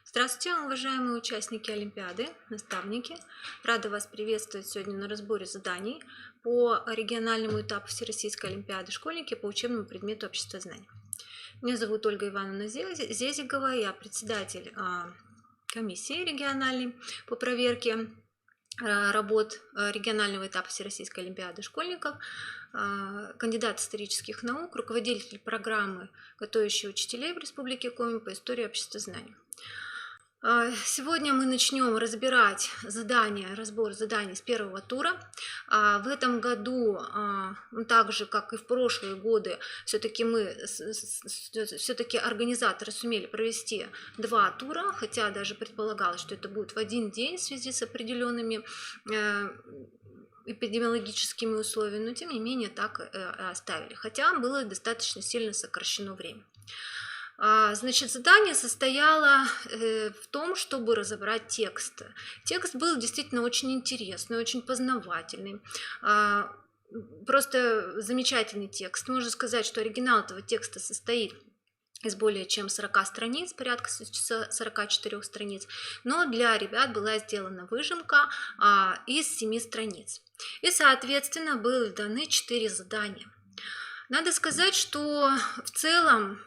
Здравствуйте, уважаемые участники Олимпиады, наставники. Рада вас приветствовать сегодня на разборе заданий по региональному этапу Всероссийской Олимпиады школьники по учебному предмету обществознания. Меня зовут Ольга Ивановна Зезигова, я председатель комиссии региональной по проверке работ регионального этапа Всероссийской Олимпиады школьников, кандидат исторических наук, руководитель программы «Готовящие учителей» в Республике Коми по истории обществознания. Сегодня мы начнем разбирать разбор заданий с первого тура. В этом году, так же как и в прошлые годы, все-таки организаторы сумели провести 2 тура, хотя даже предполагалось, что это будет в один день в связи с определенными эпидемиологическими условиями, но тем не менее так оставили, хотя было достаточно сильно сокращено время. Значит, задание состояло в том, чтобы разобрать текст. Текст был действительно очень интересный, очень познавательный. Просто замечательный текст. Можно сказать, что оригинал этого текста состоит из более чем 40 страниц, порядка 44 страниц, но для ребят была сделана выжимка из 7 страниц. И, соответственно, были даны 4 задания. Надо сказать, что в целом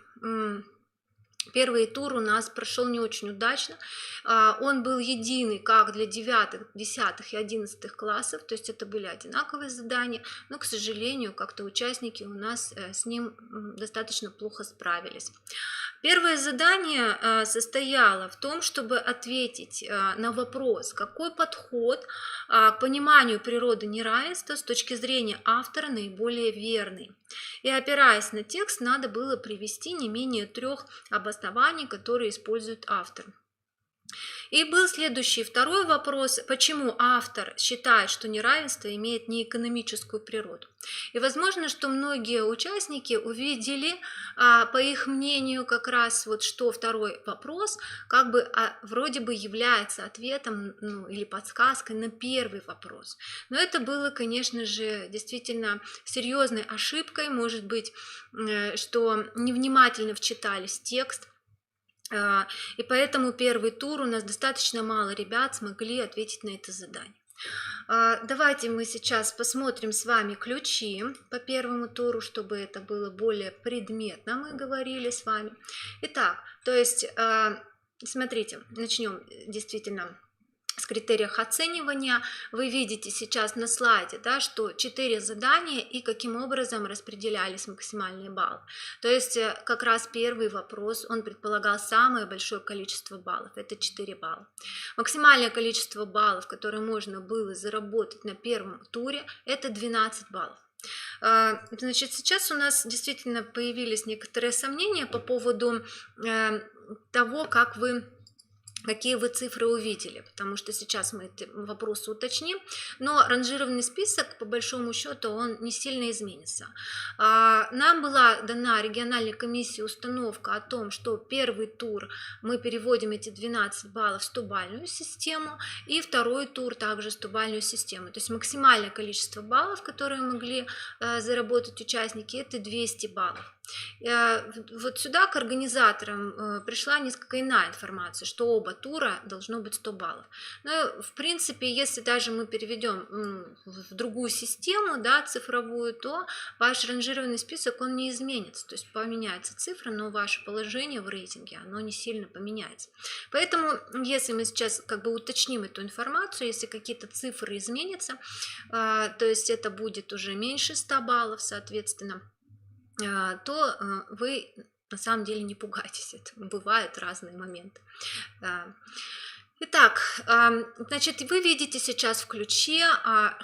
первый тур у нас прошел не очень удачно. Он был единый как для 9, 10 и 11 классов, то есть это были одинаковые задания, но, к сожалению, как-то участники у нас с ним достаточно плохо справились. Первое задание состояло в том, чтобы ответить на вопрос, какой подход к пониманию природы неравенства с точки зрения автора наиболее верный. И опираясь на текст, надо было привести не менее 3 обоснований, которые использует автор. И был следующий второй вопрос, почему автор считает, что неравенство имеет не экономическую природу. И возможно, что многие участники увидели, по их мнению, как раз вот что второй вопрос как бы вроде бы является ответом или подсказкой на первый вопрос. Но это было, конечно же, действительно серьезной ошибкой, может быть, что невнимательно вчитались в текст. И поэтому первый тур у нас достаточно мало ребят смогли ответить на это задание. Давайте мы сейчас посмотрим с вами ключи по первому туру, чтобы это было более предметно, мы говорили с вами. Итак, то есть, смотрите, начнем действительно с критериев оценивания. Вы видите сейчас на слайде, да, что 4 задания и каким образом распределялись максимальные баллы. То есть как раз первый вопрос, он предполагал самое большое количество баллов, это 4 балла. Максимальное количество баллов, которые можно было заработать на первом туре, это 12 баллов. Значит, сейчас у нас действительно появились некоторые сомнения по поводу того, какие вы цифры увидели, потому что сейчас мы эти вопросы уточним, но ранжированный список, по большому счету, он не сильно изменится. Нам была дана региональной комиссией установка о том, что первый тур мы переводим эти 12 баллов в 100-бальную систему, и второй тур также в 100-бальную систему. То есть максимальное количество баллов, которые могли заработать участники, это 200 баллов. Вот сюда к организаторам пришла несколько иная информация, что оба тура должно быть 100 баллов. Но в принципе, если даже мы переведем в другую систему, да, цифровую, то ваш ранжированный список, он не изменится, то есть поменяется цифра, но ваше положение в рейтинге, оно не сильно поменяется. Поэтому, если мы сейчас как бы уточним эту информацию, если какие-то цифры изменятся, то есть это будет уже меньше 100 баллов, соответственно, то вы на самом деле не пугайтесь, это бывают разные моменты. Итак, значит, вы видите сейчас в ключе,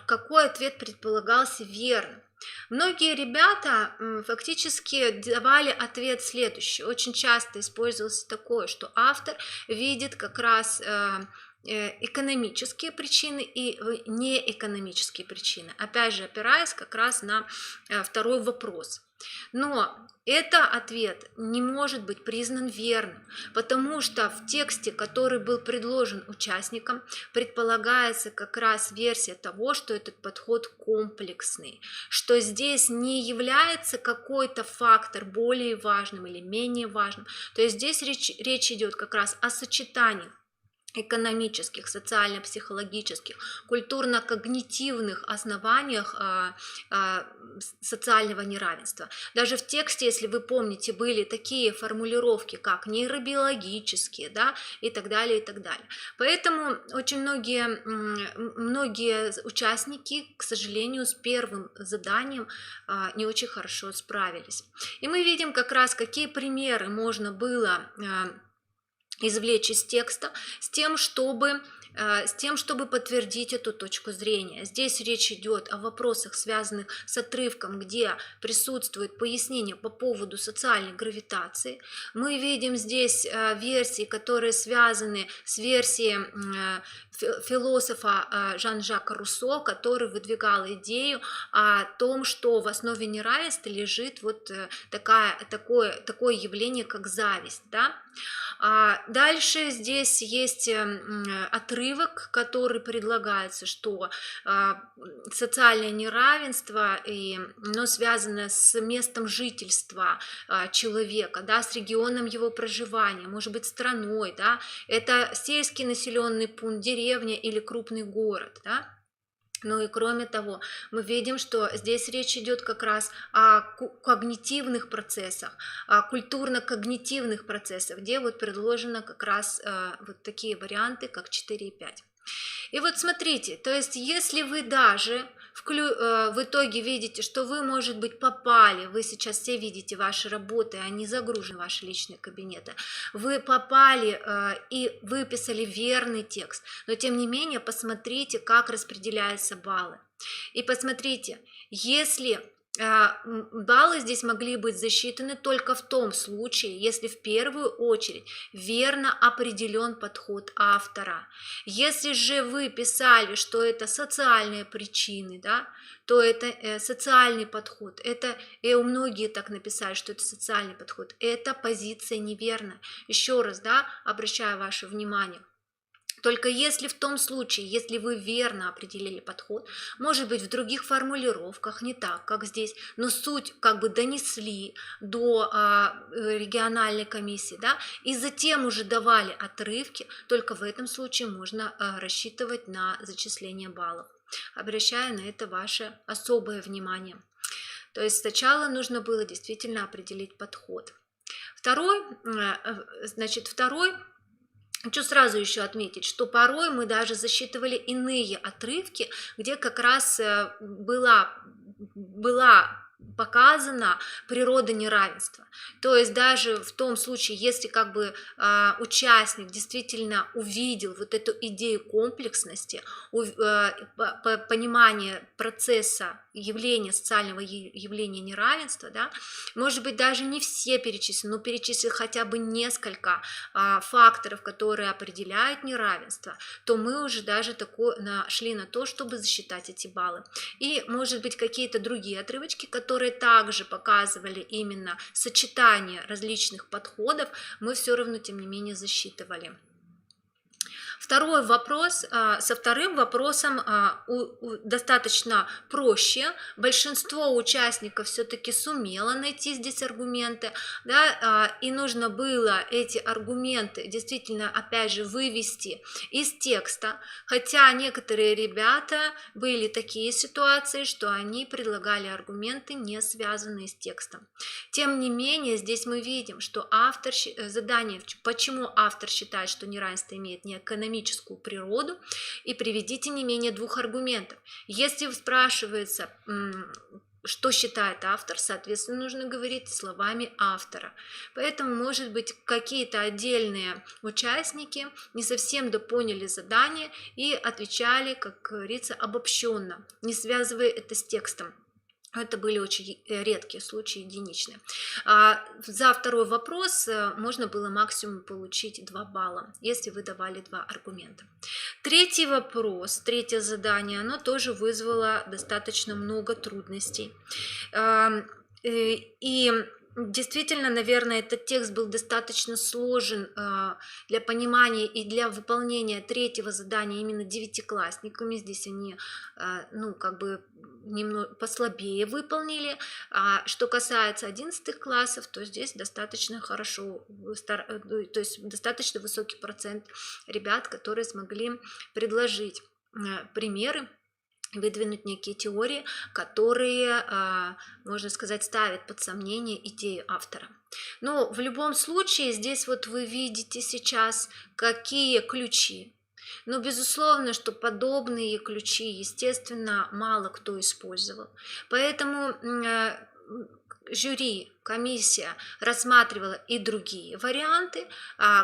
какой ответ предполагался верным. Многие ребята фактически давали ответ следующий. Очень часто использовался такое, что автор видит как раз экономические причины и неэкономические причины, опять же опираясь как раз на второй вопрос. Но этот ответ не может быть признан верным, потому что в тексте, который был предложен участникам, предполагается как раз версия того, что этот подход комплексный, что здесь не является какой-то фактор более важным или менее важным. То есть здесь речь идет как раз о сочетании экономических, социально-психологических, культурно-когнитивных основаниях социального неравенства. Даже в тексте, если вы помните, были такие формулировки, как нейробиологические, да, и так далее, и так далее. Поэтому очень многие участники, к сожалению, с первым заданием не очень хорошо справились. И мы видим как раз, какие примеры можно было извлечь из текста с тем, чтобы подтвердить эту точку зрения. Здесь речь идет о вопросах, связанных с отрывком, где присутствует пояснение по поводу социальной гравитации. Мы видим здесь версии, которые связаны с версией философа Жан-Жака Руссо, который выдвигал идею о том, что в основе неравенства лежит вот такое явление, как зависть. Да? Дальше здесь есть отрывок, который предлагается, что социальное неравенство, оно связано с местом жительства человека, да, с регионом его проживания, может быть, страной, да, это сельский населенный пункт, деревня или крупный город, да. Ну и кроме того, мы видим, что здесь речь идет как раз о когнитивных процессах, о культурно-когнитивных процессах, где вот предложено как раз вот такие варианты, как 4 и 5. И вот смотрите, то есть если вы даже в итоге видите, что вы, может быть, попали, вы сейчас все видите ваши работы, они загружены в ваши личные кабинеты, вы попали и выписали верный текст, но тем не менее посмотрите, как распределяются баллы. И посмотрите, если баллы здесь могли быть засчитаны только в том случае, если в первую очередь верно определен подход автора. Если же вы писали, что это социальные причины, да, то это социальный подход. Это, и многие так написали, что это социальный подход. Эта позиция неверна. Еще раз, да, обращаю ваше внимание. Только если в том случае, если вы верно определили подход, может быть, в других формулировках, не так, как здесь, но суть как бы донесли до региональной комиссии, да, и затем уже давали отрывки, только в этом случае можно рассчитывать на зачисление баллов. Обращаю на это ваше особое внимание. То есть сначала нужно было действительно определить подход. Второй, хочу сразу еще отметить, что порой мы даже засчитывали иные отрывки, где как раз была показана природа неравенства. То есть даже в том случае, если как бы участник действительно увидел вот эту идею комплексности, понимание процесса явления, социального явления неравенства, да, может быть, даже не все перечислены, но перечислил хотя бы несколько факторов, которые определяют неравенство, то мы уже даже шли на то, чтобы засчитать эти баллы. И, может быть, какие-то другие отрывочки, которые также показывали именно сочетание различных подходов, мы все равно, тем не менее, засчитывали. Второй вопрос, со вторым вопросом достаточно проще. Большинство участников все-таки сумело найти здесь аргументы, да, и нужно было эти аргументы действительно, опять же, вывести из текста, хотя некоторые ребята были такие ситуации, что они предлагали аргументы, не связанные с текстом. Тем не менее, здесь мы видим, что задание, почему автор считает, что неравенство имеет не экономическую природу, и приведите не менее 2 аргументов. Если спрашивается, что считает автор, соответственно, нужно говорить словами автора. Поэтому, может быть, какие-то отдельные участники не совсем допоняли задание и отвечали, как говорится, обобщенно, не связывая это с текстом. Это были очень редкие случаи, единичные. За второй вопрос можно было максимум получить 2 балла, если вы давали 2 аргумента. Третий вопрос, третье задание, оно тоже вызвало достаточно много трудностей. И действительно, наверное, этот текст был достаточно сложен для понимания и для выполнения третьего задания именно девятиклассниками. Здесь они, ну, как бы немного послабее выполнили. Что касается 11 классов, то здесь достаточно хорошо, то есть достаточно высокий процент ребят, которые смогли предложить примеры, выдвинуть некие теории, которые, можно сказать, ставят под сомнение идею автора. Но в любом случае здесь вот вы видите сейчас, какие ключи. Но безусловно, что подобные ключи, естественно, мало кто использовал. Поэтому жюри, комиссия рассматривала и другие варианты,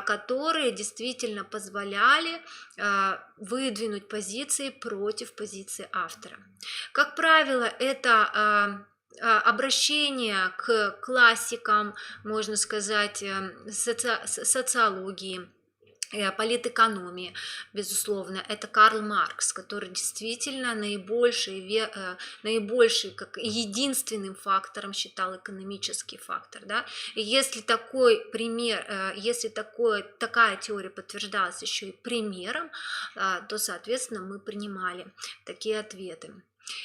которые действительно позволяли выдвинуть позиции против позиции автора. Как правило, это обращение к классикам, можно сказать, социологии, политэкономии, безусловно, это Карл Маркс, который действительно наибольший, как единственным фактором считал экономический фактор. Да? И если такой пример, если такая теория подтверждалась еще и примером, то, соответственно, мы принимали такие ответы.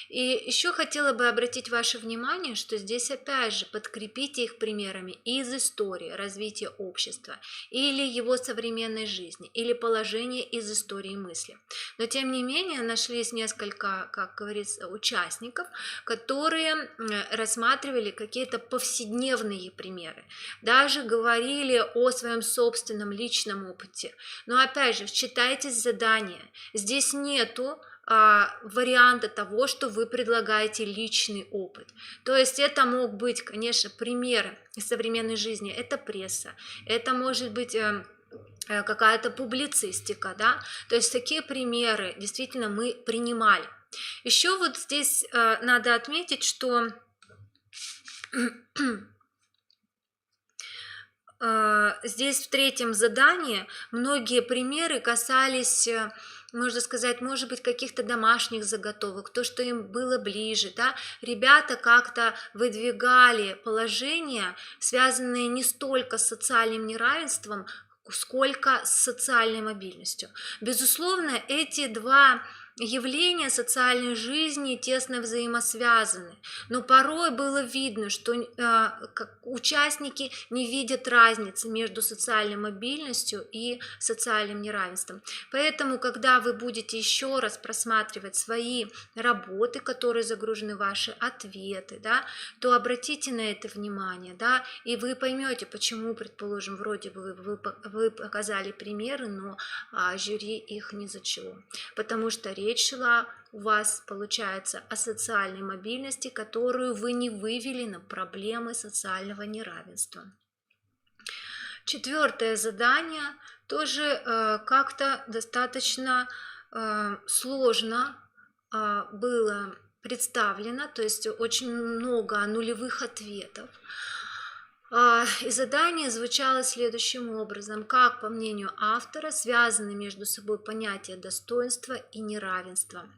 И еще хотела бы обратить ваше внимание, что здесь опять же подкрепите их примерами из истории развития общества или его современной жизни, или положения из истории мысли. Но тем не менее нашлись несколько, как говорится, участников, которые рассматривали какие-то повседневные примеры, даже говорили о своем собственном личном опыте. Но опять же, читайте задания, здесь нету варианта того, что вы предлагаете личный опыт. То есть это мог быть, конечно, пример из современной жизни, это пресса, это может быть какая-то публицистика, да, то есть такие примеры действительно мы принимали. Еще вот здесь надо отметить, что здесь в третьем задании многие примеры касались, можно сказать, может быть, каких-то домашних заготовок, то, что им было ближе, да, ребята как-то выдвигали положения, связанные не столько с социальным неравенством, сколько с социальной мобильностью. Безусловно, эти два явления социальной жизни тесно взаимосвязаны, но порой было видно, что участники не видят разницы между социальной мобильностью и социальным неравенством. Поэтому, когда вы будете еще раз просматривать свои работы, которые загружены в ваши ответы, да, то обратите на это внимание, да, и вы поймете, почему, предположим, вроде бы вы показали примеры, но жюри их не зачло, потому что речь шла у вас, получается, о социальной мобильности, которую вы не вывели на проблемы социального неравенства. Четвертое задание тоже как-то достаточно сложно было представлено, то есть очень много нулевых ответов. И задание звучало следующим образом: как, по мнению автора, связаны между собой понятия достоинства и неравенства?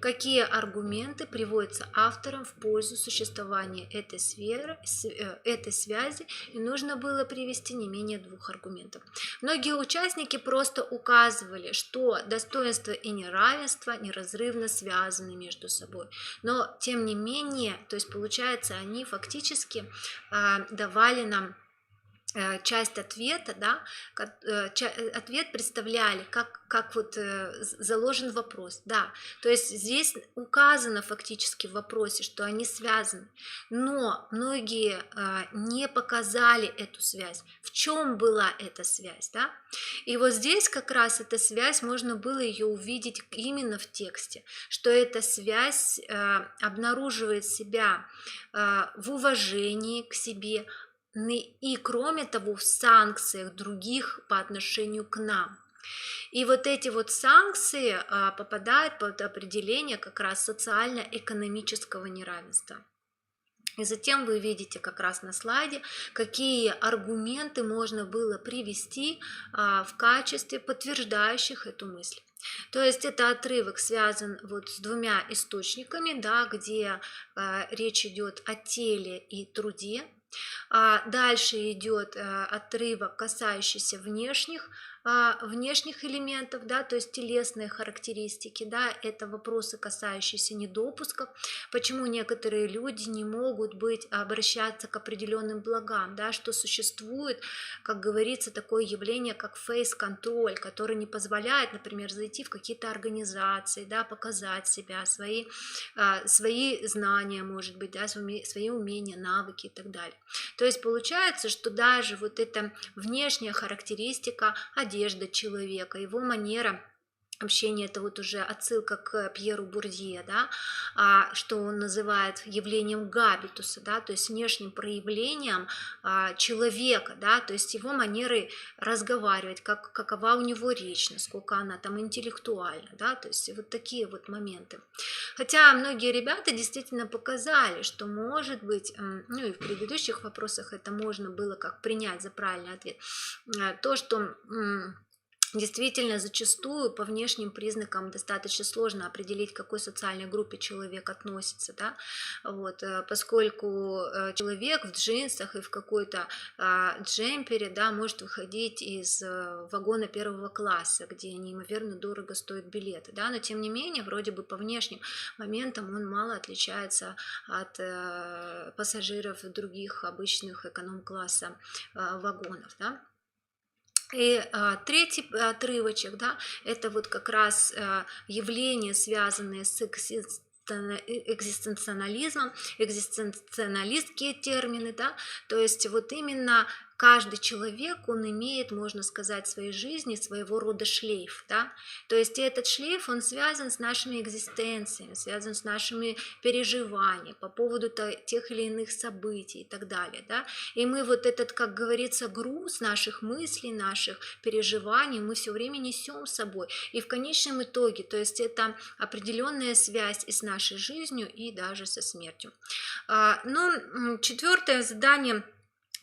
Какие аргументы приводятся автором в пользу существования этой связи, и нужно было привести не менее 2 аргументов. Многие участники просто указывали, что достоинство и неравенство неразрывно связаны между собой, но тем не менее, то есть получается, они фактически давали нам часть ответа, да, ответ представляли, как вот заложен вопрос, да, то есть здесь указано фактически в вопросе, что они связаны, но многие не показали эту связь. В чем была эта связь, да? И вот здесь как раз эта связь, можно было ее увидеть именно в тексте, что эта связь обнаруживает себя в уважении к себе, и, кроме того, в санкциях других по отношению к нам. И вот эти вот санкции попадают под определение как раз социально-экономического неравенства. И затем вы видите как раз на слайде, какие аргументы можно было привести в качестве подтверждающих эту мысль. То есть это отрывок связан вот с двумя источниками, да, где речь идет о теле и труде. Дальше идет отрывок, касающийся внешних элементов, да, то есть телесные характеристики, да, это вопросы, касающиеся недопусков, почему некоторые люди не могут обращаться к определенным благам, да, что существует, как говорится, такое явление, как фейс-контроль, который не позволяет, например, зайти в какие-то организации, да, показать себя, свои знания, может быть, да, свои умения, навыки и так далее. То есть получается, что даже вот эта внешняя характеристика, одежда человека, его манера общения, это вот уже отсылка к Пьеру Бурдье, да, что он называет явлением габитуса, да, то есть внешним проявлением человека, да, то есть его манерой разговаривать, какова у него речь, насколько она там интеллектуальна, да, то есть вот такие вот моменты. Хотя многие ребята действительно показали, что может быть, ну и в предыдущих вопросах это можно было как принять за правильный ответ, то, что действительно, зачастую по внешним признакам достаточно сложно определить, к какой социальной группе человек относится, да? Вот, поскольку человек в джинсах и в какой-то джемпере, да, может выходить из вагона первого класса, где неимоверно дорого стоят билеты, да? Но тем не менее, вроде бы по внешним моментам он мало отличается от пассажиров других обычных эконом-класса вагонов, да? И третий отрывочек, да, это вот как раз явления, связанные с экзистенциализмом, экзистенциалистские термины, да, то есть вот именно каждый человек, он имеет, можно сказать, в своей жизни своего рода шлейф, да, то есть этот шлейф, он связан с нашими экзистенциями, связан с нашими переживаниями по поводу тех или иных событий и так далее, да, и мы вот этот, как говорится, груз наших мыслей, наших переживаний мы все время несем с собой, и в конечном итоге, то есть это определенная связь и с нашей жизнью, и даже со смертью. Но четвертое задание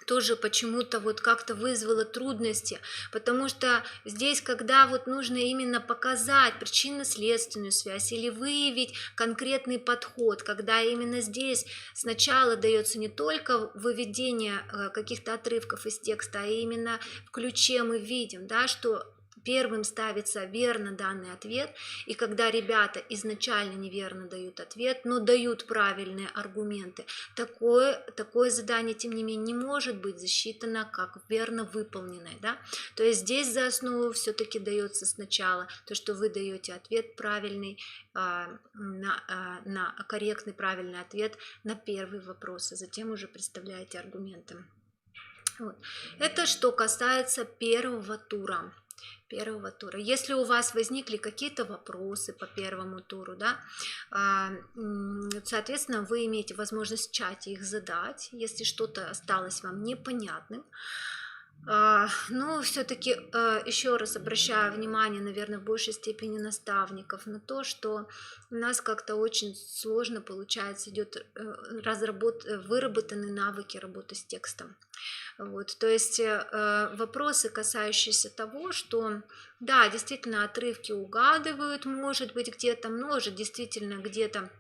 тоже почему-то вот как-то вызвало трудности, потому что здесь, когда вот нужно именно показать причинно-следственную связь или выявить конкретный подход, когда именно здесь сначала дается не только выведение каких-то отрывков из текста, а именно в ключе мы видим, да, что первым ставится верно данный ответ, и когда ребята изначально неверно дают ответ, но дают правильные аргументы, такое задание, тем не менее, не может быть засчитано как верно выполненное, да? То есть здесь за основу все-таки дается сначала то, что вы даете ответ правильный, на корректный правильный ответ на первый вопрос, а затем уже представляете аргументы. Вот. Это что касается первого тура. Если у вас возникли какие-то вопросы по первому туру, да, соответственно, вы имеете возможность в чате их задать, если что-то осталось вам непонятным. Но все-таки еще раз обращаю внимание, наверное, в большей степени наставников на то, что у нас как-то очень сложно получается, идет выработаны навыки работы с текстом. Вот, то есть вопросы, касающиеся того, что да, действительно отрывки угадывают, может быть где-то, может действительно где-то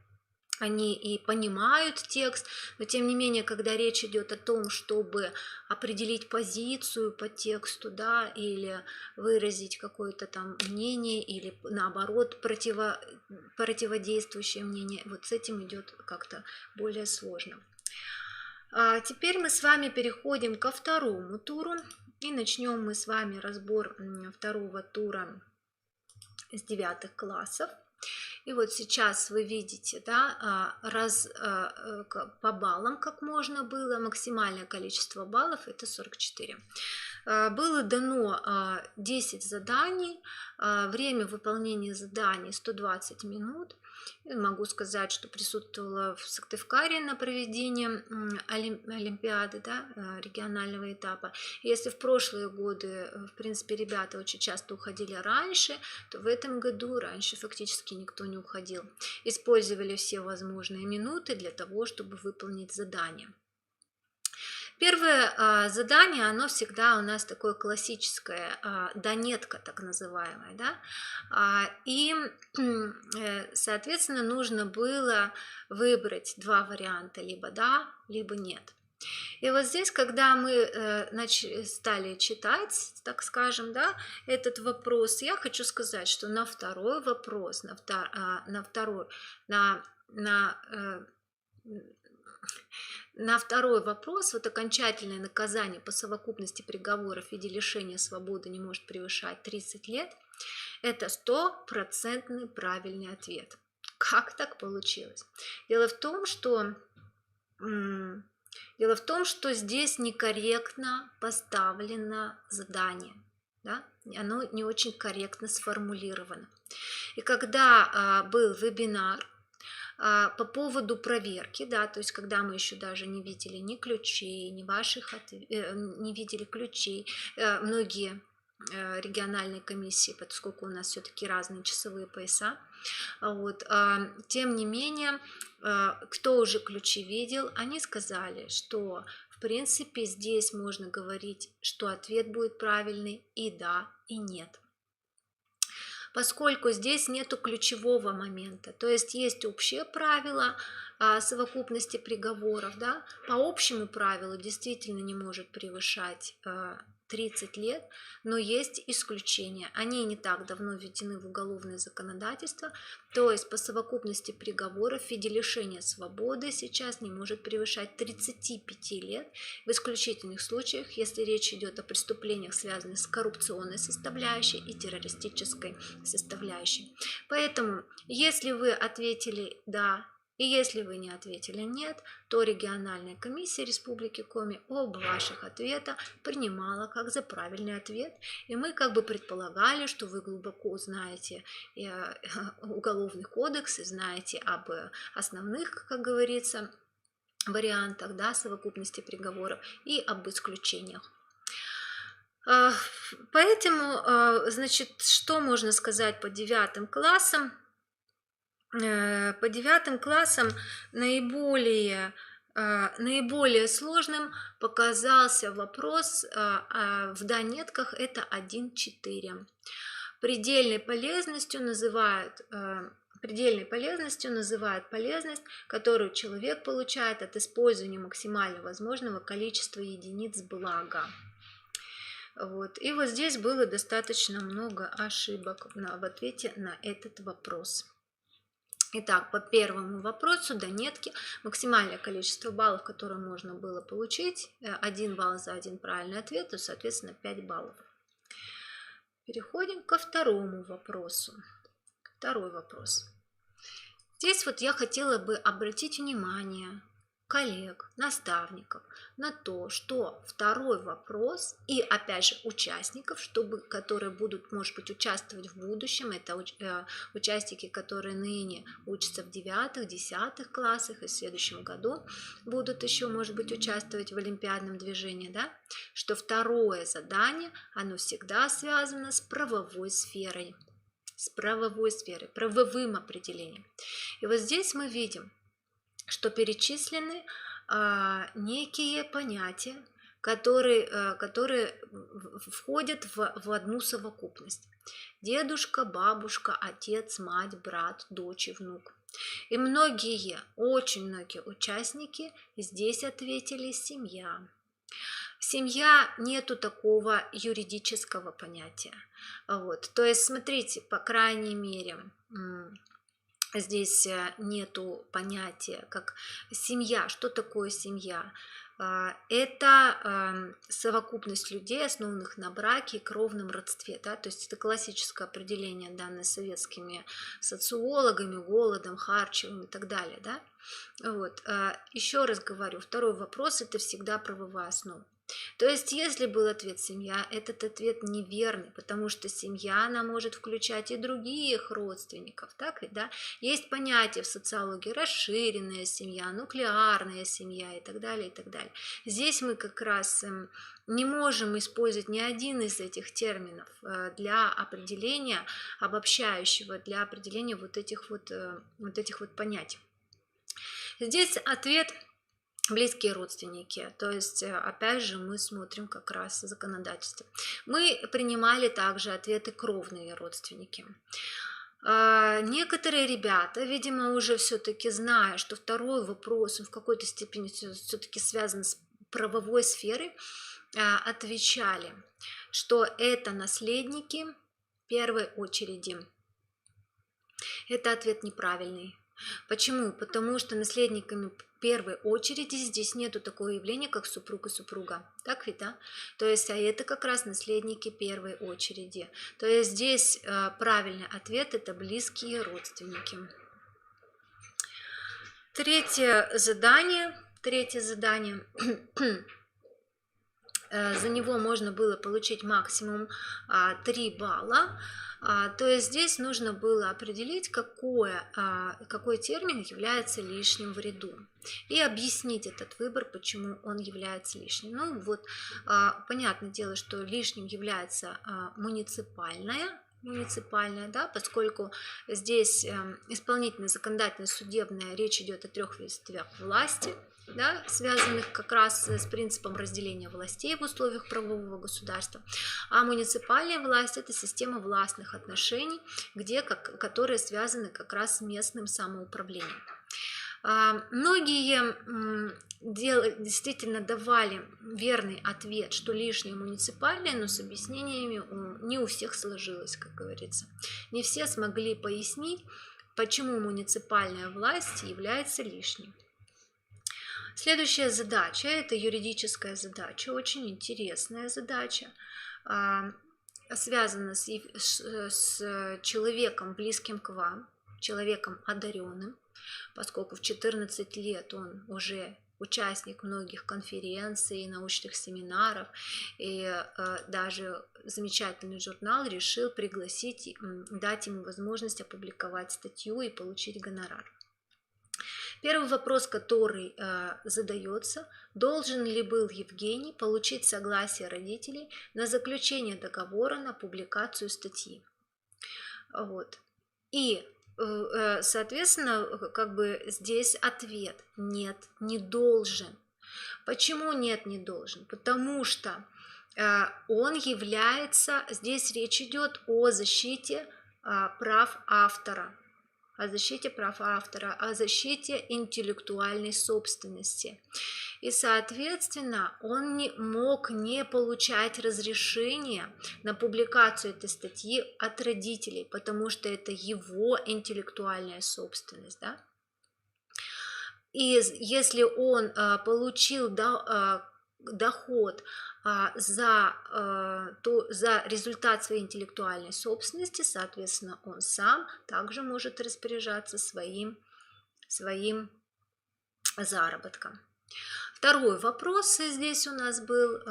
они и понимают текст, но тем не менее, когда речь идет о том, чтобы определить позицию по тексту, да, или выразить какое-то там мнение, или наоборот противодействующее мнение, вот с этим идет как-то более сложно. Теперь мы с вами переходим ко второму туру, и начнем мы с вами разбор второго тура с 9 классов. И вот сейчас вы видите, да, по баллам, как можно было, максимальное количество баллов это 44. Было дано 10 заданий, время выполнения заданий 120 минут. Могу сказать, что присутствовала в Сыктывкаре на проведении Олимпиады, да, регионального этапа. Если в прошлые годы, в принципе, ребята очень часто уходили раньше, то в этом году раньше фактически никто не уходил. Использовали все возможные минуты для того, чтобы выполнить задание. Первое задание, оно всегда у нас такое классическое, донетка так называемая, да, и, соответственно, нужно было выбрать два варианта, либо да, либо нет. И вот здесь, когда мы стали читать, так скажем, да, этот вопрос, я хочу сказать, что на второй вопрос, на второй вопрос, вот окончательное наказание по совокупности приговоров в виде лишения свободы не может превышать 30 лет, это 100% правильный ответ. Как так получилось? Дело в том, что здесь некорректно поставлено задание, да? Оно не очень корректно сформулировано. И когда был вебинар по поводу проверки, да, то есть когда мы еще даже не видели ни ключей, ни не видели ключей, многие региональные комиссии, поскольку у нас все-таки разные часовые пояса, вот, тем не менее, кто уже ключи видел, они сказали, что в принципе здесь можно говорить, что ответ будет правильный и да, и нет. Поскольку здесь нету ключевого момента, то есть общее правило совокупности приговоров, да, по общему правилу действительно не может превышать 30 лет, но есть исключения. Они не так давно введены в уголовное законодательство, то есть по совокупности приговоров в виде лишения свободы сейчас не может превышать 35 лет в исключительных случаях, если речь идет о преступлениях, связанных с коррупционной составляющей и террористической составляющей. Поэтому, если вы ответили «да», и если вы не ответили «нет», то региональная комиссия Республики Коми оба ваших ответа принимала как за правильный ответ. И мы как бы предполагали, что вы глубоко знаете уголовный кодекс и знаете об основных, как говорится, вариантах, да, совокупности приговоров и об исключениях. Поэтому, значит, что можно сказать по 9 классам? По 9 классам наиболее сложным показался вопрос в донетках, это 1.4. Предельной полезностью называют полезность, которую человек получает от использования максимально возможного количества единиц блага. Вот. И вот здесь было достаточно много ошибок в ответе на этот вопрос. Итак, по первому вопросу донетки максимальное количество баллов, которое можно было получить, 1 балл за один правильный ответ, то, соответственно, 5 баллов. Переходим ко второму вопросу. Второй вопрос. Здесь вот я хотела бы обратить внимание коллег, наставников на то, что второй вопрос и опять же участников, которые будут, может быть, участвовать в будущем, это участники, которые ныне учатся в 9-10 классах и в следующем году будут еще, может быть, участвовать в олимпиадном движении, да, что второе задание, оно всегда связано с правовой сферой, правовым определением. И вот здесь мы видим, что перечислены некие понятия, которые входят в одну совокупность. Дедушка, бабушка, отец, мать, брат, дочь и внук. И очень многие участники здесь ответили «семья». Семья нету такого юридического понятия. Вот. То есть, смотрите, по крайней мере, здесь нету понятия как семья. Что такое семья? Это совокупность людей, основанных на браке и кровном родстве. Да? То есть это классическое определение, данное советскими социологами, Голодом, Харчевым и так далее. Да? Вот. Еще раз говорю, второй вопрос – это всегда правовая основа. То есть, если был ответ «семья», этот ответ неверный, потому что семья, она может включать и других родственников, так ведь, да? Есть понятие в социологии расширенная семья, нуклеарная семья и так далее, и так далее. Здесь мы как раз не можем использовать ни один из этих терминов для определения обобщающего, для определения вот этих вот понятий. Здесь ответ близкие родственники, то есть опять же мы смотрим как раз законодательство. Мы принимали также ответы кровные родственники. Некоторые ребята, видимо, уже все-таки зная, что второй вопрос в какой-то степени все-таки связан с правовой сферой, отвечали, что это наследники в первой очереди. Это ответ неправильный. Почему? Потому что наследниками первой очереди здесь нету такого явления, как супруг и супруга. Так ведь, да? То есть, а это как раз наследники первой очереди. То есть здесь правильный ответ – это близкие родственники. Третье задание. За него можно было получить максимум 3 балла. То есть здесь нужно было определить, какой термин является лишним в ряду, и объяснить этот выбор, почему он является лишним. Ну вот, понятное дело, что лишним является муниципальная, да, поскольку здесь исполнительная, законодательная, судебная, речь идет о 3 ветвях власти, да, связанных как раз с принципом разделения властей в условиях правового государства. А муниципальная власть – это система властных отношений, которые связаны как раз с местным самоуправлением. Многие действительно давали верный ответ, что лишнее муниципальное, но с объяснениями не у всех сложилось, как говорится. Не все смогли пояснить, почему муниципальная власть является лишней. Следующая задача – это юридическая задача, очень интересная задача, связана с человеком, близким к вам, человеком одаренным, поскольку в 14 лет он уже участник многих конференций, научных семинаров, и даже замечательный журнал решил пригласить, дать ему возможность опубликовать статью и получить гонорар. Первый вопрос, который задается: должен ли был Евгений получить согласие родителей на заключение договора на публикацию статьи? Вот. И, соответственно, как бы здесь ответ: нет, не должен. Почему нет, не должен? Потому что он является, здесь речь идет о защите прав автора, о защите интеллектуальной собственности. И, соответственно, он не мог не получать разрешения на публикацию этой статьи от родителей, потому что это его интеллектуальная собственность, да? И если он получил доход за результат своей интеллектуальной собственности, соответственно, он сам также может распоряжаться своим заработком. Второй вопрос здесь у нас был,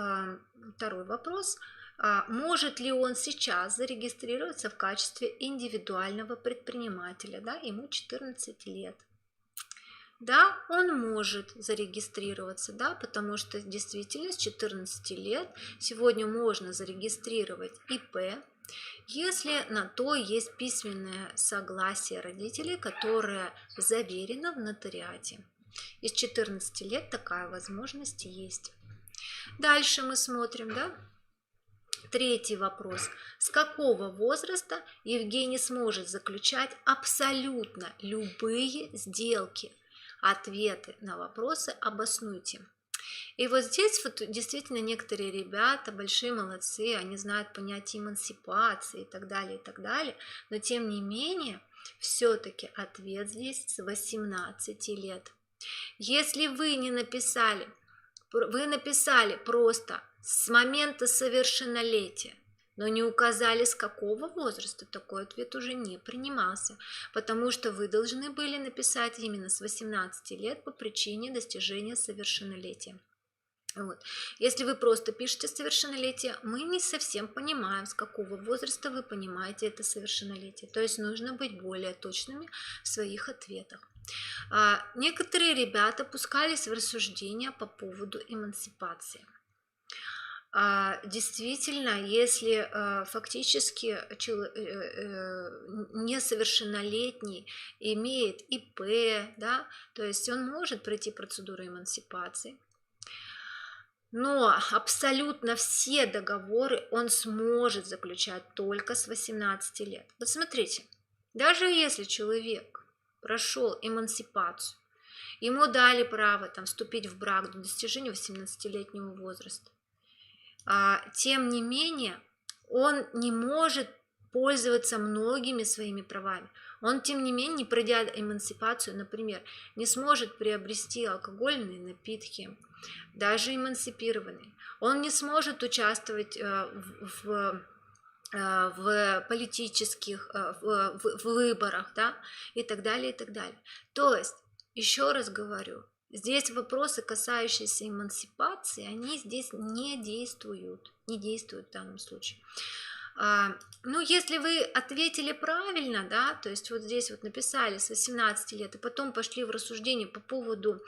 может ли он сейчас зарегистрироваться в качестве индивидуального предпринимателя, да, ему 14 лет. Да, он может зарегистрироваться, да, потому что действительно с 14 лет сегодня можно зарегистрировать ИП, если на то есть письменное согласие родителей, которое заверено в нотариате. И с 14 лет такая возможность есть. Дальше мы смотрим, да. Третий вопрос. С какого возраста Евгений сможет заключать абсолютно любые сделки? Ответы на вопросы обоснуйте. И вот здесь вот действительно некоторые ребята, большие молодцы, они знают понятие эмансипации и так далее, но тем не менее, все-таки ответ здесь с 18 лет. Если вы не написали, вы написали просто с момента совершеннолетия, но не указали, с какого возраста, такой ответ уже не принимался, потому что вы должны были написать именно с 18 лет по причине достижения совершеннолетия. Вот. Если вы просто пишете совершеннолетие, мы не совсем понимаем, с какого возраста вы понимаете это совершеннолетие. То есть нужно быть более точными в своих ответах. Некоторые ребята пускались в рассуждения по поводу эмансипации. Действительно, если фактически несовершеннолетний имеет ИП, да, то есть он может пройти процедуру эмансипации, но абсолютно все договоры он сможет заключать только с 18 лет. Вот смотрите, даже если человек прошел эмансипацию, ему дали право там, вступить в брак до достижения 18-летнего возраста, тем не менее он не может пользоваться многими своими правами. Он, тем не менее, не пройдя эмансипацию, например, не сможет приобрести алкогольные напитки, даже эмансипированный. Он не сможет участвовать в политических в выборах, да, и так далее, и так далее. То есть, еще раз говорю, здесь вопросы, касающиеся эмансипации, они здесь не действуют в данном случае. Ну, если вы ответили правильно, да, то есть вот здесь вот написали с 18 лет, и потом пошли в рассуждение по поводу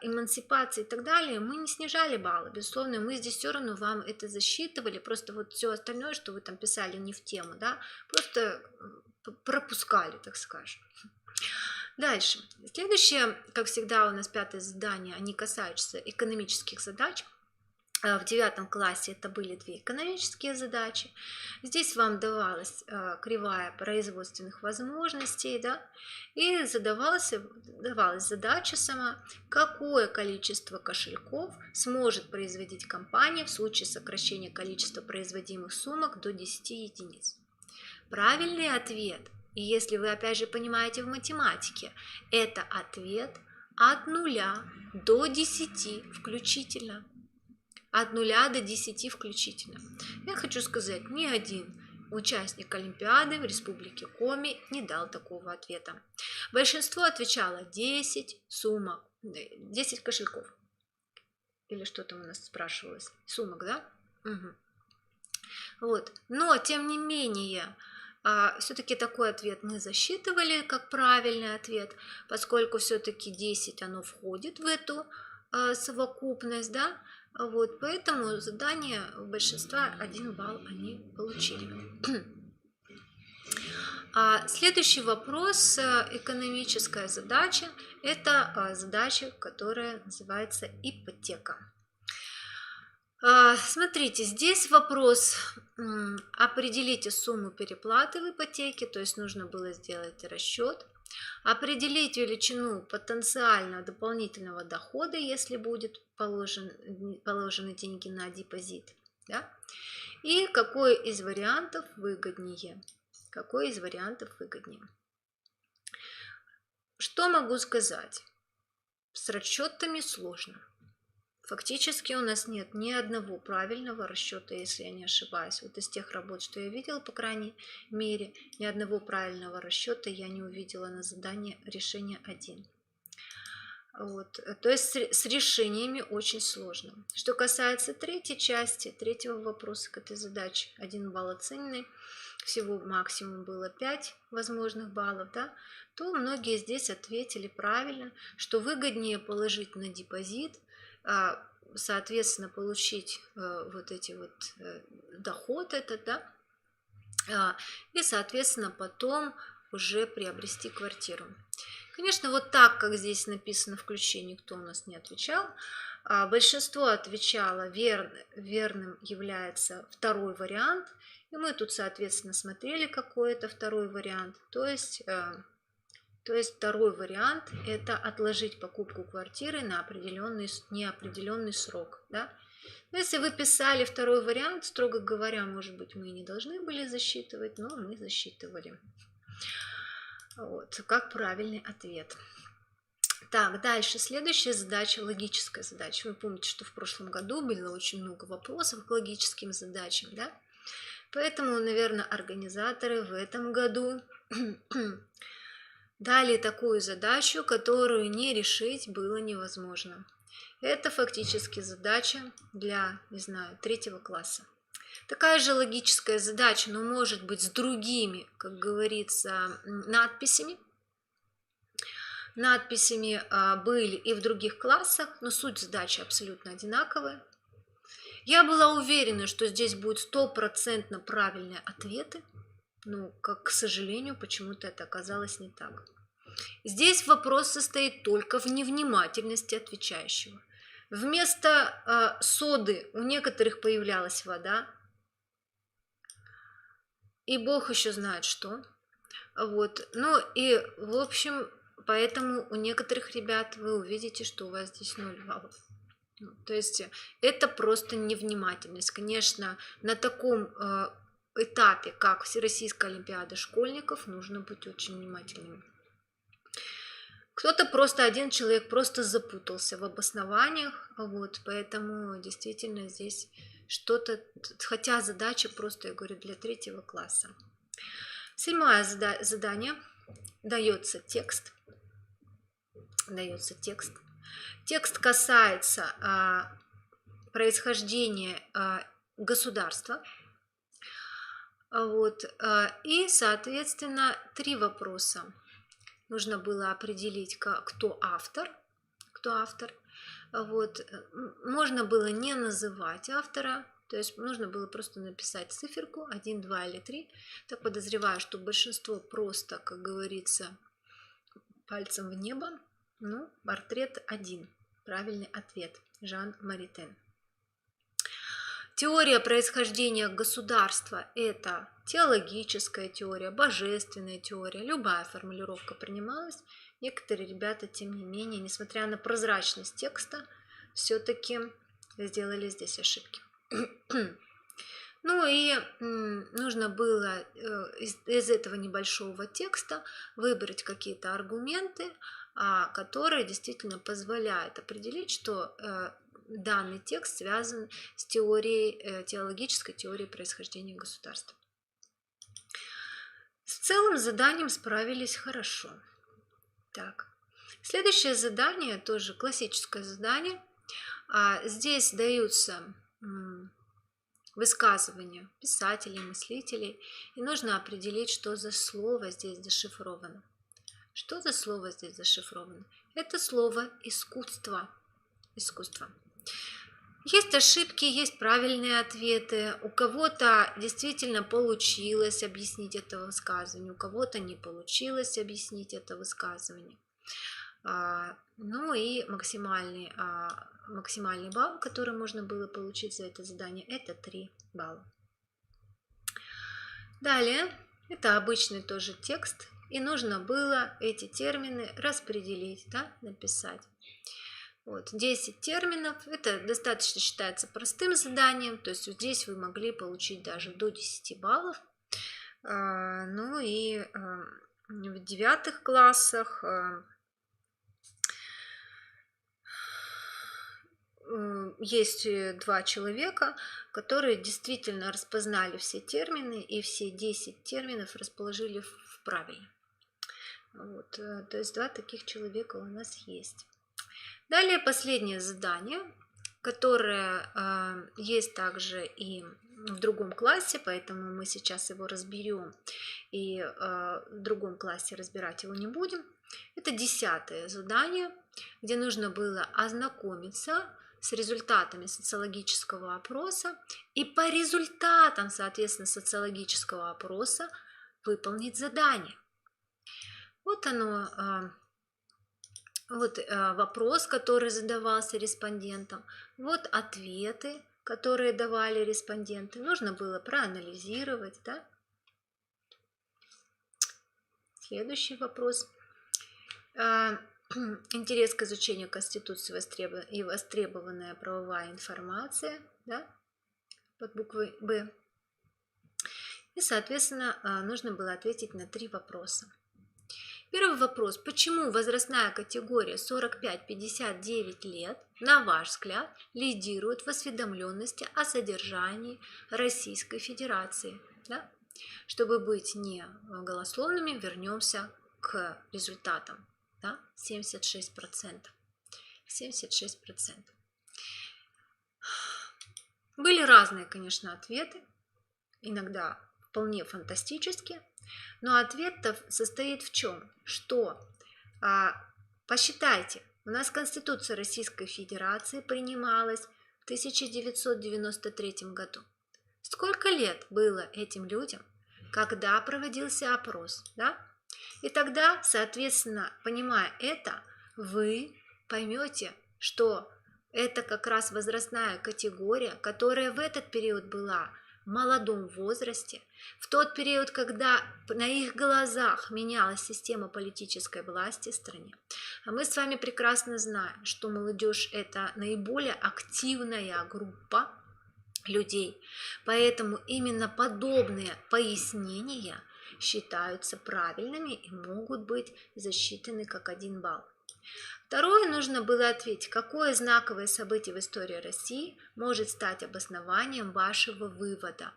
эмансипации и так далее, мы не снижали баллы, безусловно, мы здесь все равно вам это засчитывали, просто вот все остальное, что вы там писали не в тему, да, просто пропускали, так скажем. Дальше. Следующее, как всегда, у нас 5-е задание, они касаются экономических задач. В 9 классе это были 2 экономические задачи. Здесь вам давалась кривая производственных возможностей, да, и давалась задача сама, какое количество кошельков сможет производить компания в случае сокращения количества производимых сумок до 10 единиц. Правильный ответ, и если вы опять же понимаете в математике, это ответ от 0 до 10 включительно. От 0 до 10 включительно. Я хочу сказать, ни один участник Олимпиады в Республике Коми не дал такого ответа. Большинство отвечало 10 сумок, 10 кошельков. Или что там у нас спрашивалось? Сумок, да? Угу. Вот. Но, тем не менее, все-таки такой ответ мы засчитывали как правильный ответ, поскольку все-таки 10 оно входит в эту совокупность, да, вот, поэтому задание у большинства 1 балл они получили. Следующий вопрос, экономическая задача, это задача, которая называется ипотека. Смотрите, здесь вопрос, определите сумму переплаты в ипотеке, то есть нужно было сделать расчет, определить величину потенциального дополнительного дохода, если будет положены деньги на депозит, да? И какой из вариантов выгоднее. Что могу сказать? С расчетами сложно. Фактически у нас нет ни одного правильного расчета, если я не ошибаюсь. Вот из тех работ, что я видела, по крайней мере, ни одного правильного расчета я не увидела на задании решения 1. Вот. То есть с решениями очень сложно. Что касается третьей части, третьего вопроса к этой задаче, 1 балл оцененный, всего максимум было 5 возможных баллов, да, то многие здесь ответили правильно, что выгоднее положить на депозит, соответственно, получить вот эти вот доход этот, да, и, соответственно, потом уже приобрести квартиру. Конечно, вот так, как здесь написано в ключе, никто у нас не отвечал. Большинство отвечало, верным является 2-й вариант, и мы тут, соответственно, смотрели, какой это 2-й вариант, то есть 2-й вариант – это отложить покупку квартиры на неопределенный срок. Да? Но если вы писали 2-й вариант, строго говоря, может быть, мы и не должны были засчитывать, но мы засчитывали. Вот, как правильный ответ. Так, дальше. Следующая задача – логическая задача. Вы помните, что в прошлом году было очень много вопросов к логическим задачам, да? Поэтому, наверное, организаторы в этом году дали такую задачу, которую не решить было невозможно. Это фактически задача для, не знаю, 3 класса. Такая же логическая задача, но может быть с другими, как говорится, надписями. Надписями были и в других классах, но суть задачи абсолютно одинаковая. Я была уверена, что здесь будет 100% правильные ответы, но, к сожалению, почему-то это оказалось не так. Здесь вопрос состоит только в невнимательности отвечающего. Вместо соды у некоторых появлялась вода, и Бог еще знает что. Вот. Ну и, в общем, поэтому у некоторых ребят вы увидите, что у вас здесь 0 баллов. То есть это просто невнимательность. Конечно, на таком этапе, как Всероссийская олимпиада школьников, нужно быть очень внимательным. Кто-то просто, один человек просто запутался в обоснованиях, вот, поэтому действительно здесь что-то, хотя задача просто, я говорю, для 3 класса. 7 задание. Дается текст. Текст касается происхождения государства. Вот, и, соответственно, 3 вопроса. Нужно было определить, кто автор. Вот. Можно было не называть автора, то есть нужно было просто написать циферку 1, 2 или 3. Так подозреваю, что большинство просто, как говорится, пальцем в небо. Ну, портрет 1. Правильный ответ. Жан Маритен. Теория происхождения государства – это теологическая теория, божественная теория, любая формулировка принималась. Некоторые ребята, тем не менее, несмотря на прозрачность текста, все-таки сделали здесь ошибки. Ну и нужно было из этого небольшого текста выбрать какие-то аргументы, которые действительно позволяют определить, что данный текст связан с теологической теорией происхождения государства. С целым заданием справились хорошо. Так. Следующее задание, тоже классическое задание. Здесь даются высказывания писателей, мыслителей, и нужно определить, что за слово здесь зашифровано. Что за слово здесь зашифровано? Это слово «искусство». Есть ошибки, есть правильные ответы. У кого-то действительно получилось объяснить это высказывание, у кого-то не получилось объяснить это высказывание. Ну и максимальный балл, который можно было получить за это задание, это 3 балла. Далее, это обычный тоже текст, и нужно было эти термины распределить, написать. Вот, 10 терминов, это достаточно считается простым заданием, то есть здесь вы могли получить даже до 10 баллов. Ну и в 9 классах есть 2 человека, которые действительно распознали все термины и все 10 терминов расположили в правильно. Вот, то есть 2 таких человека у нас есть. Далее последнее задание, которое есть также и в другом классе, поэтому мы сейчас его разберем, и в другом классе разбирать его не будем. Это 10 задание, где нужно было ознакомиться с результатами социологического опроса и по результатам, соответственно, социологического опроса выполнить задание. Вот оно. Вот вопрос, который задавался респондентам, вот ответы, которые давали респонденты. Нужно было проанализировать. Следующий вопрос. Интерес к изучению Конституции и востребованная правовая информация, под буквой «Б». И, соответственно, нужно было ответить на 3 вопроса. Первый вопрос. Почему возрастная категория 45-59 лет, на ваш взгляд, лидирует в осведомленности о содержании Российской Федерации? Чтобы быть не голословными, вернемся к результатам, да, 76%. 76%. Были разные, конечно, ответы, иногда вполне фантастические, но ответ-то состоит в чем? Что, посчитайте, у нас Конституция Российской Федерации принималась в 1993 году. Сколько лет было этим людям, когда проводился опрос, да? И тогда, соответственно, понимая это, вы поймете, что это как раз возрастная категория, которая в этот период была в молодом возрасте, в тот период, когда на их глазах менялась система политической власти в стране. А мы с вами прекрасно знаем, что молодежь – это наиболее активная группа людей, поэтому именно подобные пояснения считаются правильными и могут быть засчитаны как 1 балл. Второе, нужно было ответить, какое знаковое событие в истории России может стать обоснованием вашего вывода.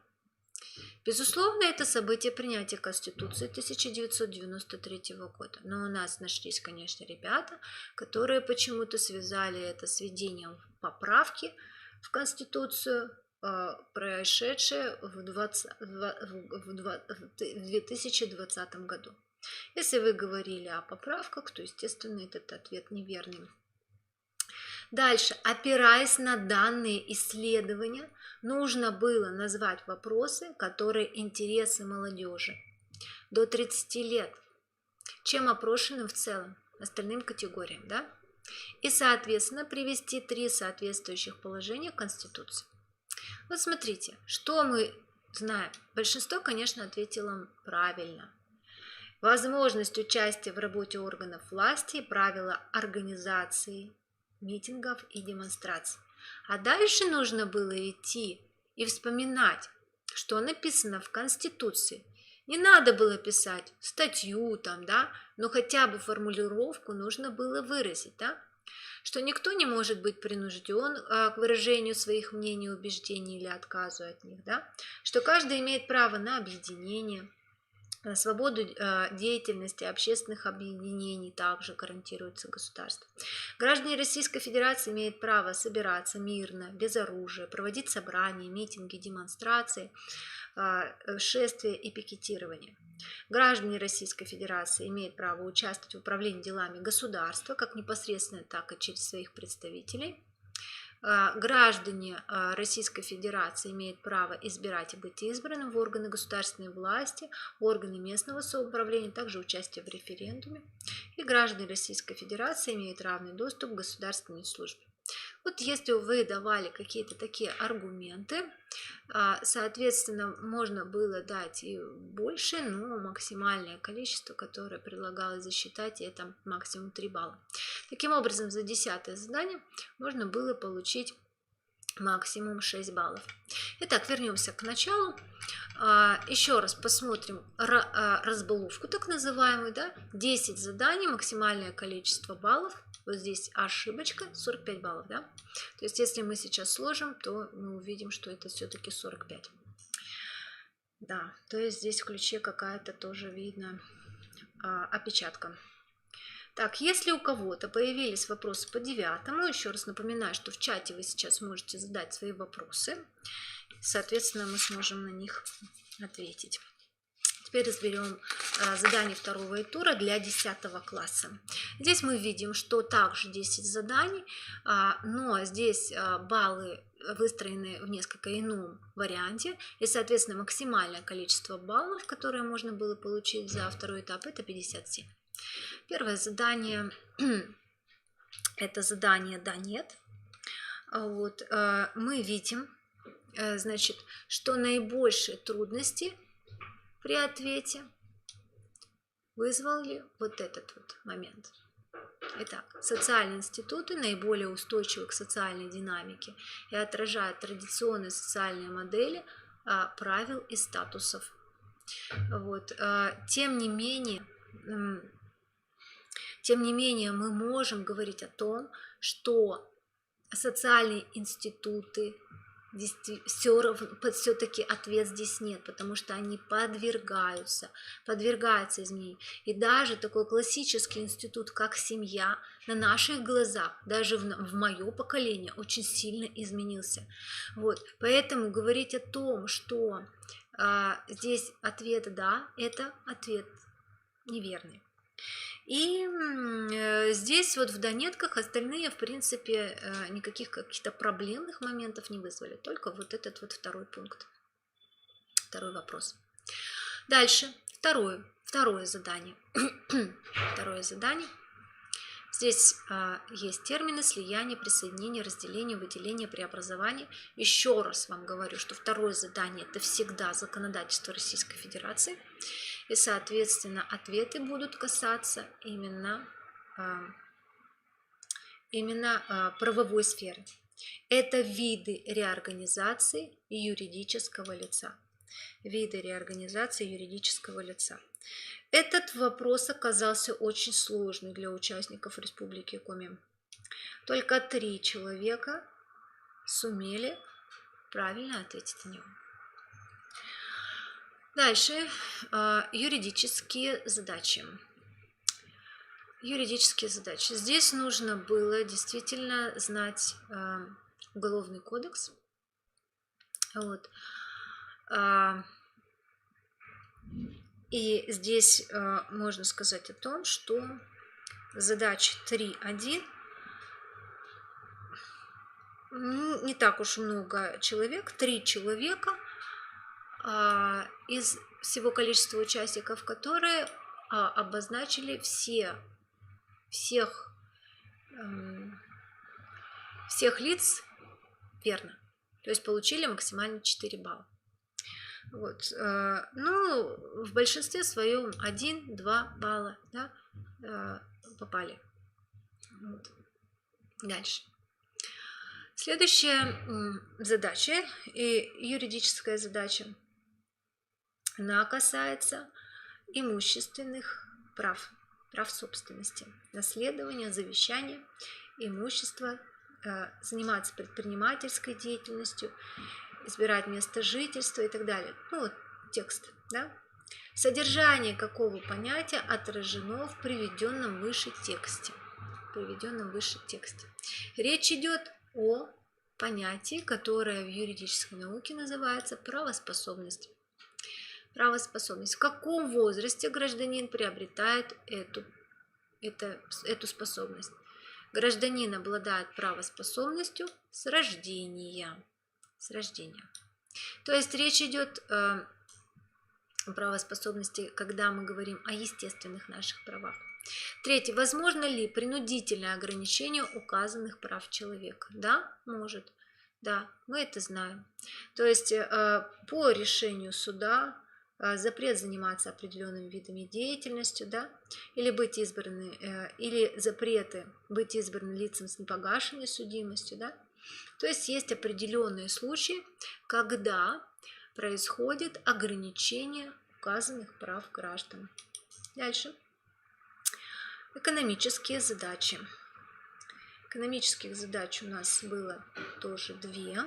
Безусловно, это событие принятия Конституции 1993 года. Но у нас нашлись, конечно, ребята, которые почему-то связали это с введением поправки в Конституцию, происшедшее в 2020 году. Если вы говорили о поправках, то, естественно, этот ответ неверный. Дальше, опираясь на данные исследования, нужно было назвать вопросы, которые интересы молодежи до 30 лет, чем опрошенным в целом, остальным категориям, да? И, соответственно, привести 3 соответствующих положения Конституции. Вот смотрите, что мы знаем. Большинство, конечно, ответило правильно. Возможность участия в работе органов власти и правила организации митингов и демонстраций. А дальше нужно было идти и вспоминать, что написано в Конституции. Не надо было писать статью там, да, но хотя бы формулировку нужно было выразить, да, что никто не может быть принужден к выражению своих мнений, убеждений или отказу от них, да, что каждый имеет право на объединение, свободу деятельности общественных объединений также гарантируется государством. Граждане Российской Федерации имеют право собираться мирно, без оружия, проводить собрания, митинги, демонстрации, шествия и пикетирования. Граждане Российской Федерации имеют право участвовать в управлении делами государства, как непосредственно, так и через своих представителей. Граждане Российской Федерации имеют право избирать и быть избранным в органы государственной власти, органы местного самоуправления, также участие в референдуме. И граждане Российской Федерации имеют равный доступ к государственной службе. Вот если вы давали какие-то такие аргументы, соответственно, можно было дать и больше, но максимальное количество, которое предлагалось засчитать, это максимум 3 балла. Таким образом, за 10-е задание можно было получить максимум 6 баллов. Итак, вернемся к началу. Еще раз посмотрим разбаловку, так называемую, да? 10 заданий, максимальное количество баллов. Вот здесь ошибочка, 45 баллов, да? То есть, если мы сейчас сложим, то мы увидим, что это все-таки 45. Да, то есть здесь в ключе какая-то тоже видно опечатка. Так, если у кого-то появились вопросы по 9-му, еще раз напоминаю, что в чате вы сейчас можете задать свои вопросы. Соответственно, мы сможем на них ответить. Теперь разберем задание 2-го тура для 10 класса. Здесь мы видим, что также 10 заданий, но здесь баллы выстроены в несколько ином варианте. И, соответственно, максимальное количество баллов, которые можно было получить за 2-й этап, это 57. Первое задание – это задание «да-нет». Вот, мы видим, значит, что наибольшие трудности при ответе вызвали вот этот вот момент. Итак, социальные институты наиболее устойчивы к социальной динамике и отражают традиционные социальные модели правил и статусов. Вот, тем не менее, мы можем говорить о том, что социальные институты все равно, все-таки ответ здесь нет, потому что они подвергаются изменениям. И даже такой классический институт, как семья, на наших глазах, даже в мое поколение, очень сильно изменился. Вот. Поэтому говорить о том, что здесь ответ «да», это ответ неверный. И здесь вот в «да-нетках» остальные, в принципе, никаких каких-то проблемных моментов не вызвали, только вот этот вот второй пункт, второй вопрос. Дальше, второе задание. Второе задание. Здесь есть термины слияние, присоединение, разделение, выделение, преобразование. Еще раз вам говорю, что второе задание – это всегда законодательство Российской Федерации. И, соответственно, ответы будут касаться именно правовой сферы. Это виды реорганизации юридического лица. Виды реорганизации юридического лица. Этот вопрос оказался очень сложный для участников Республики Коми. Только 3 человека сумели правильно ответить на него. Дальше юридические задачи. Юридические задачи. Здесь нужно было действительно знать Уголовный кодекс. Вот. И здесь можно сказать о том, что задача 3.1 не так уж много человек, 3 человека из всего количества участников, которые обозначили всех лиц верно, то есть получили максимально 4 балла. Вот. Ну, в большинстве своем 1-2 балла, да, попали. Вот. Дальше. Следующая задача, и юридическая задача, она касается имущественных прав собственности, наследования, завещания, имущества, заниматься предпринимательской деятельностью, избирать место жительства и так далее. Ну вот текст, да? Содержание какого понятия отражено в приведенном выше тексте. Речь идет о понятии, которое в юридической науке называется правоспособность. В каком возрасте гражданин приобретает эту способность? Гражданин обладает правоспособностью с рождения. То есть речь идет о правоспособности, когда мы говорим о естественных наших правах. Третье. Возможно ли принудительное ограничение указанных прав человека? Да, может. Да, мы это знаем. То есть по решению суда запрет заниматься определенными видами деятельности, да, или запреты быть избранным лицам с непогашенной судимостью, да. То есть есть определенные случаи, когда происходит ограничение указанных прав граждан. Дальше. Экономические задачи. Экономических задач у нас было тоже 2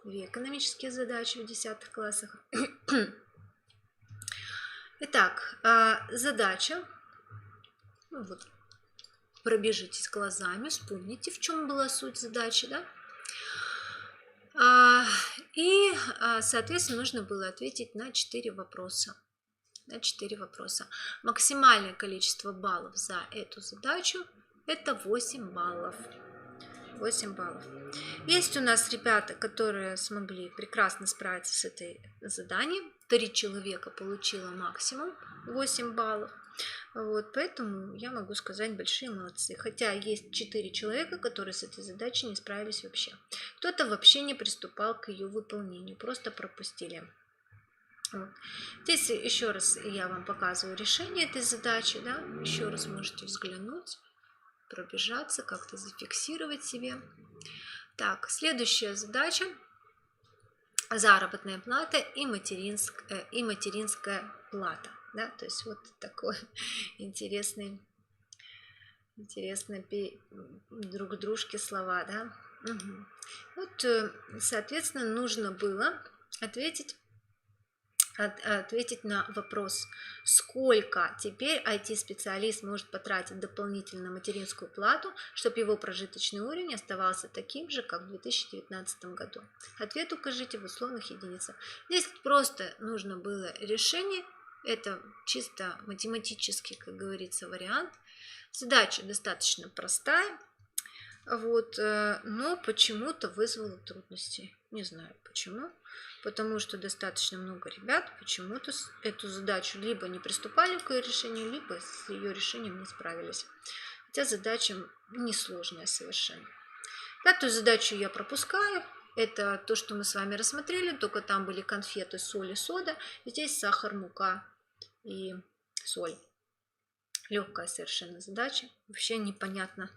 экономические задачи в 10 классах. Итак, задача, ну вот, пробежитесь глазами, вспомните, в чем была суть задачи, да? И, соответственно, нужно было ответить на 4 вопроса. Максимальное количество баллов за эту задачу – это 8 баллов. 8 баллов. Есть у нас ребята, которые смогли прекрасно справиться с этой заданием. 3 человека получило максимум 8 баллов. Вот, поэтому я могу сказать, большие молодцы. Хотя есть 4 человека, которые с этой задачей не справились вообще. Кто-то вообще не приступал к ее выполнению, просто пропустили. Вот. Здесь еще раз я вам показываю решение этой задачи. Да? Еще раз можете взглянуть, пробежаться, как-то зафиксировать себе. Так, следующая задача. Заработная плата и материнская плата. Да? То есть вот такой интересные друг к дружке слова. Да? Мгм. Вот, соответственно, нужно было ответить ответить на вопрос, сколько теперь IT-специалист может потратить дополнительно на материнскую плату, чтобы его прожиточный уровень оставался таким же, как в 2019 году. Ответ укажите в условных единицах. Здесь просто нужно было решение, это чисто математический, как говорится, вариант. Задача достаточно простая, вот, но почему-то вызвало трудности. Не знаю почему. Потому что достаточно много ребят почему-то эту задачу либо не приступали к ее решению, либо с ее решением не справились. Хотя задача несложная совершенно. Пятую задачу я пропускаю. Это то, что мы с вами рассмотрели, только там были конфеты, соль и сода. Здесь сахар, мука и соль. Легкая совершенно задача. Вообще непонятно,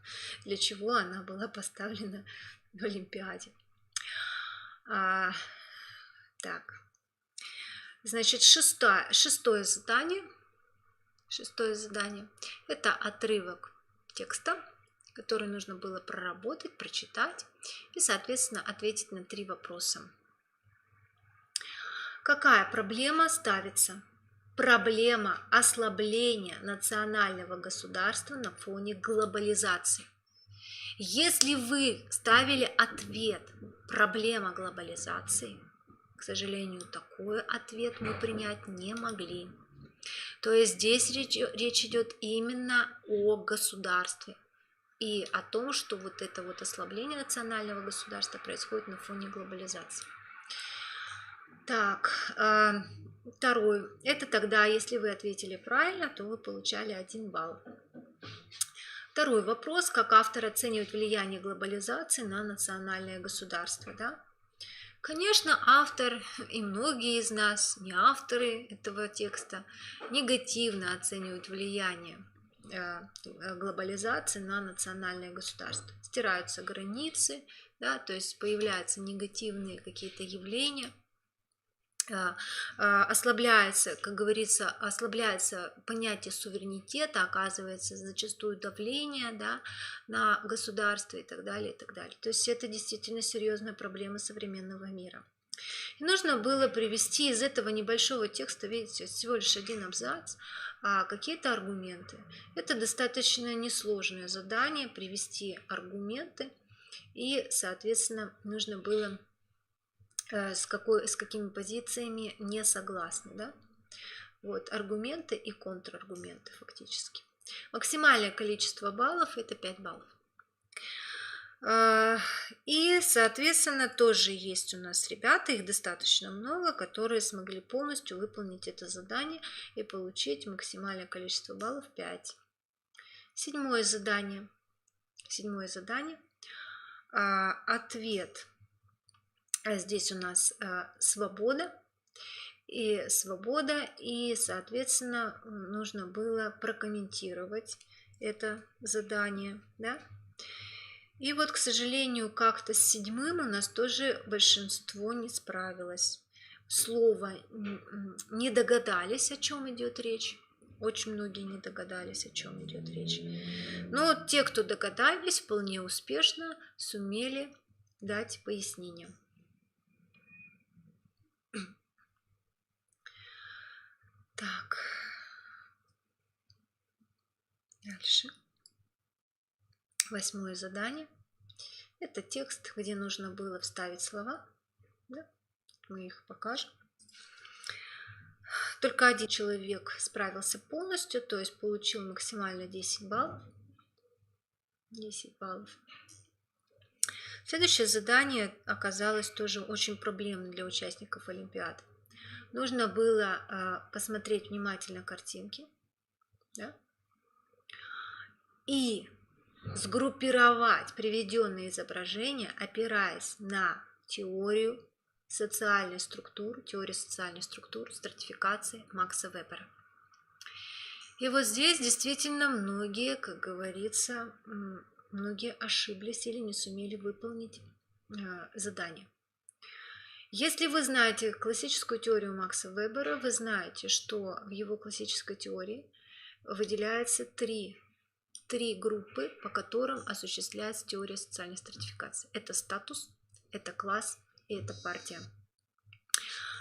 для чего она была поставлена в Олимпиаде. Так, значит, шестое задание. Шестое задание – это отрывок текста, который нужно было проработать, прочитать и, соответственно, ответить на 3 вопроса. Какая проблема ставится? Проблема ослабления национального государства на фоне глобализации. Если вы ставили ответ «проблема глобализации», к сожалению, такой ответ мы принять не могли. То есть здесь речь идет именно о государстве и о том, что вот это вот ослабление национального государства происходит на фоне глобализации. Так, второй. Это тогда, если вы ответили правильно, то вы получали 1 балл. Второй вопрос. Как автор оценивает влияние глобализации на национальное государство? Да? Конечно, автор и многие из нас, не авторы этого текста, негативно оценивают влияние глобализации на национальное государство. Стираются границы, да, то есть появляются негативные какие-то явления, ослабляется, как говорится, ослабляется понятие суверенитета, оказывается зачастую давление, да, на государство и так далее, и так далее. То есть это действительно серьезная проблема современного мира. И нужно было привести из этого небольшого текста, видите, всего лишь 1 абзац, какие-то аргументы. Это достаточно несложное задание, привести аргументы, и, соответственно, нужно было с какими позициями не согласны, да? Вот, аргументы и контраргументы фактически. Максимальное количество баллов – это 5 баллов. И, соответственно, тоже есть у нас ребята, их достаточно много, которые смогли полностью выполнить это задание и получить максимальное количество баллов 5. Седьмое задание. Ответ. Здесь у нас свобода, и, соответственно, нужно было прокомментировать это задание, да? И вот, к сожалению, как-то с 7 у нас тоже большинство не справилось. Слово не догадались, о чем идет речь. Очень многие не догадались, о чем идет речь. Но те, кто догадались, вполне успешно сумели дать пояснение. Так, дальше. 8 задание. Это текст, где нужно было вставить слова. Да? Мы их покажем. Только 1 человек справился полностью, то есть получил максимально 10 баллов. 10 баллов. Следующее задание оказалось тоже очень проблемным для участников Олимпиады. Нужно было посмотреть внимательно картинки, да? И сгруппировать приведенные изображения, опираясь на теорию социальной структуры, стратификации Макса Вебера. И вот здесь действительно многие, как говорится, многие ошиблись или не сумели выполнить задание. Если вы знаете классическую теорию Макса Вебера, вы знаете, что в его классической теории выделяется три 3 группы, по которым осуществляется теория социальной стратификации. Это статус, это класс и это партия.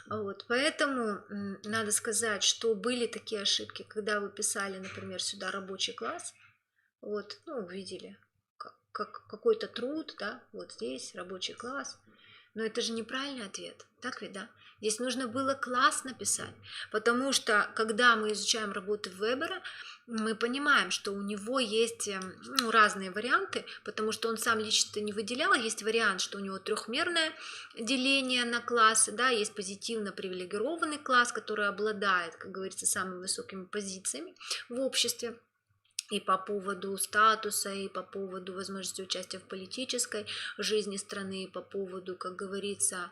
Вот, поэтому надо сказать, что были такие ошибки, когда вы писали, например, сюда рабочий класс, вот, ну, увидели как какой-то труд, да, вот здесь рабочий класс, но это же неправильный ответ, так ведь, да? Здесь нужно было класс написать, потому что, когда мы изучаем работы Вебера, мы понимаем, что у него есть разные варианты, потому что он сам лично не выделял. Есть вариант, что у него трехмерное деление на классы, да, есть позитивно привилегированный класс, который обладает, как говорится, самыми высокими позициями в обществе, и по поводу статуса, и по поводу возможности участия в политической жизни страны, и по поводу, как говорится,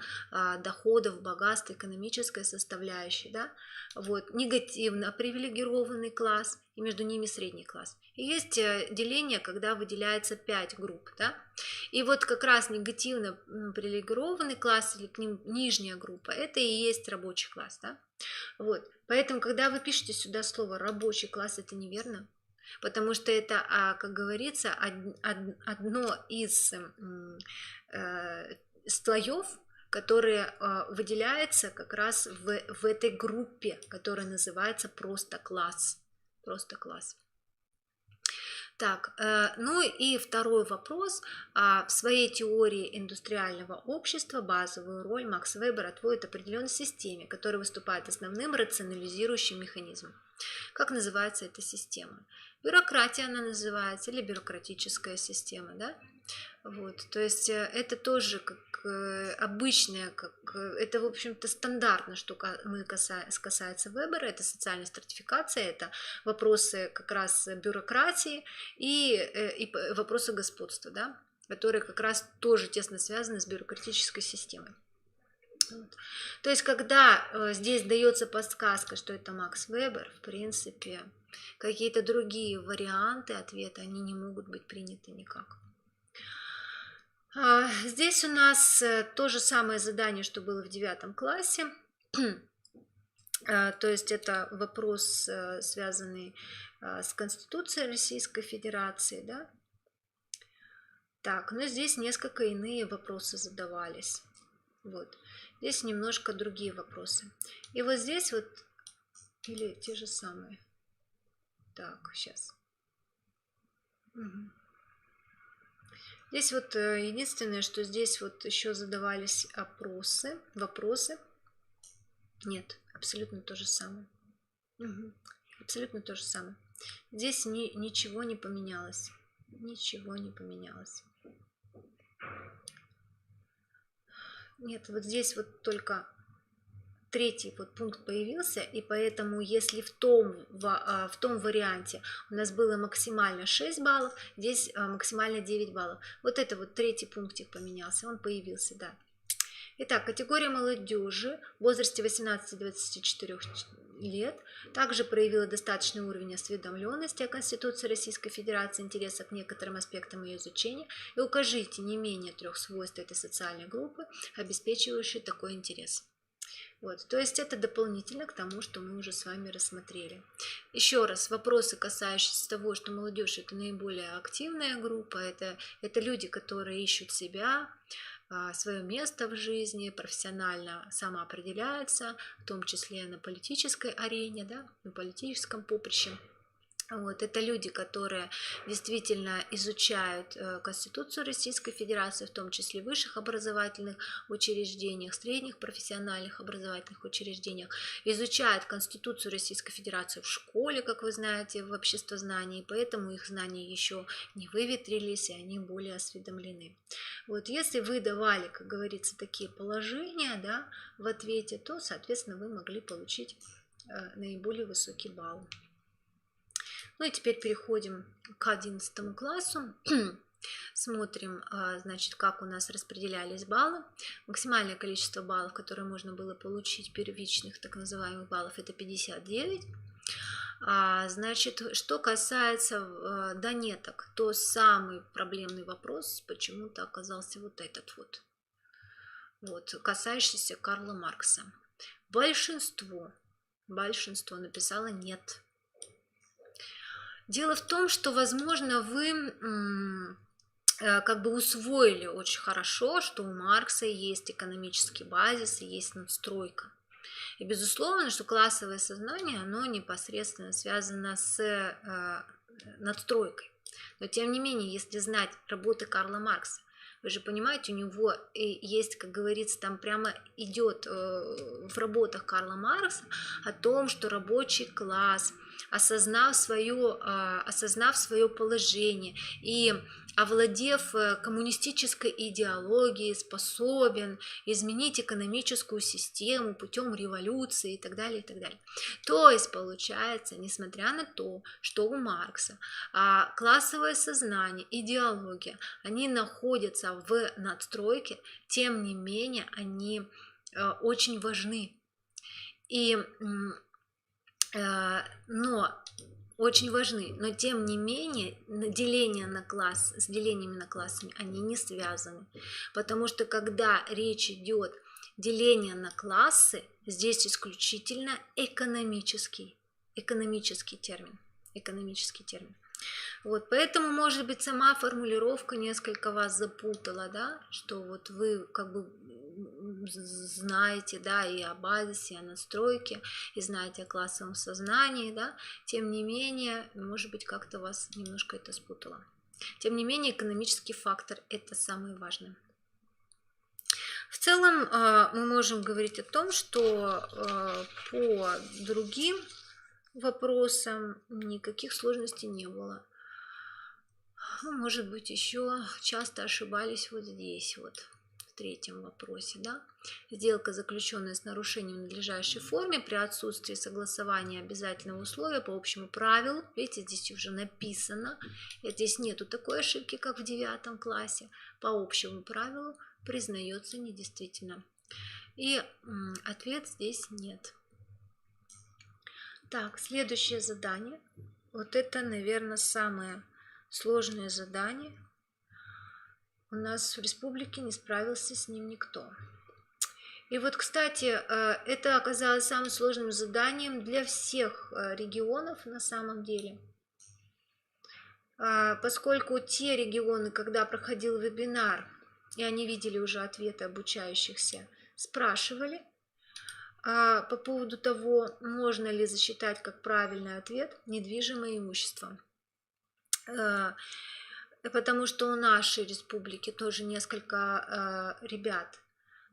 доходов, богатства, экономической составляющей, да, вот, негативно привилегированный класс, и между ними средний класс. И есть деление, когда выделяется 5 групп, да, и вот как раз негативно привилегированный класс, или к ним нижняя группа, это и есть рабочий класс, да, вот, поэтому, когда вы пишете сюда слово рабочий класс, это неверно. Потому что это, как говорится, одно из слоев, которые выделяется как раз в этой группе, которая называется просто класс. Просто класс. Так, ну и второй вопрос. В своей теории индустриального общества базовую роль Макс Вебер отводит определенной системе, которая выступает основным рационализирующим механизмом. Как называется эта система? Бюрократия она называется, или бюрократическая система, да? Вот, то есть это тоже как обычное, это, в общем-то, стандартно, что касается Вебера, это социальная стратификация, это вопросы как раз бюрократии и вопросы господства, да, которые как раз тоже тесно связаны с бюрократической системой. Вот. То есть, когда здесь дается подсказка, что это Макс Вебер, в принципе, какие-то другие варианты ответа, они не могут быть приняты никак. Здесь у нас то же самое задание, что было в 9 классе. То есть это вопрос, связанный с Конституцией Российской Федерации, да? Так, но здесь несколько иные вопросы задавались. Вот. Здесь немножко другие вопросы. И вот здесь вот, или те же самые. Так, сейчас. Угу. Здесь вот единственное, что здесь вот еще задавались вопросы. Нет, абсолютно то же самое. Угу. Абсолютно то же самое. Здесь ничего не поменялось. Ничего не поменялось. Нет, вот здесь вот только третий вот пункт появился, и поэтому если в том варианте у нас было максимально 6 баллов, здесь максимально 9 баллов. Вот это вот третий пунктик поменялся, он появился, да. Итак, категория молодежи в возрасте 18-24 лет также проявила достаточный уровень осведомленности о Конституции Российской Федерации, интереса к некоторым аспектам ее изучения, и укажите не менее 3 свойств этой социальной группы, обеспечивающие такой интерес. Вот, то есть это дополнительно к тому, что мы уже с вами рассмотрели. Еще раз, вопросы, касающиеся того, что молодежь это наиболее активная группа, это люди, которые ищут себя, свое место в жизни, профессионально самоопределяются, в том числе на политической арене, да, на политическом поприще. Вот, это люди, которые действительно изучают Конституцию Российской Федерации, в том числе в высших образовательных учреждениях, средних профессиональных образовательных учреждениях, изучают Конституцию Российской Федерации в школе, как вы знаете, в обществознании, поэтому их знания еще не выветрились, и они более осведомлены. Вот, если вы давали, как говорится, такие положения, да, в ответе, то, соответственно, вы могли получить наиболее высокий балл. Ну и теперь переходим к 11 классу. Смотрим, значит, как у нас распределялись баллы. Максимальное количество баллов, которые можно было получить, первичных так называемых баллов, это 59. Значит, что касается донеток, то самый проблемный вопрос почему-то оказался вот этот вот, касающийся Карла Маркса. Большинство написало нет. Дело в том, что, возможно, вы как бы усвоили очень хорошо, что у Маркса есть экономический базис и есть надстройка. И безусловно, что классовое сознание, оно непосредственно связано с надстройкой. Но тем не менее, если знать работы Карла Маркса, вы же понимаете, у него есть, как говорится, там прямо идет в работах Карла Маркса о том, что рабочий класс, осознав свое положение и овладев коммунистической идеологией, способен изменить экономическую систему путем революции и так далее, и так далее. То есть, получается, несмотря на то, что у Маркса классовое сознание, идеология, они находятся в надстройке, тем не менее, они очень важны. Но очень важны, но тем не менее деление на класс, с делениями на классами они не связаны, потому что когда речь идет деление на классы, здесь исключительно экономический термин. Вот, поэтому, может быть, сама формулировка несколько вас запутала, да, что вот вы как бы знаете, да, и о базисе, и о настройке, и знаете о классовом сознании, да, тем не менее, может быть, как-то вас немножко это спутало. Тем не менее, экономический фактор – это самое важное. В целом, мы можем говорить о том, что по другим вопросам никаких сложностей не было. Может быть, еще часто ошибались вот здесь, вот в третьем вопросе, да. Сделка, заключенная с нарушением в надлежащей форме при отсутствии согласования обязательного условия по общему правилу. Видите, здесь уже написано. Здесь нету такой ошибки, как в 9 классе. По общему правилу признается недействительным. И ответ здесь нет. Так, следующее задание. Вот это, наверное, самое сложное задание. У нас в республике не справился с ним никто. И вот, кстати, это оказалось самым сложным заданием для всех регионов на самом деле. Поскольку те регионы, когда проходил вебинар, и они видели уже ответы обучающихся, спрашивали по поводу того, можно ли засчитать как правильный ответ недвижимое имущество. Потому что у нашей республики тоже несколько ребят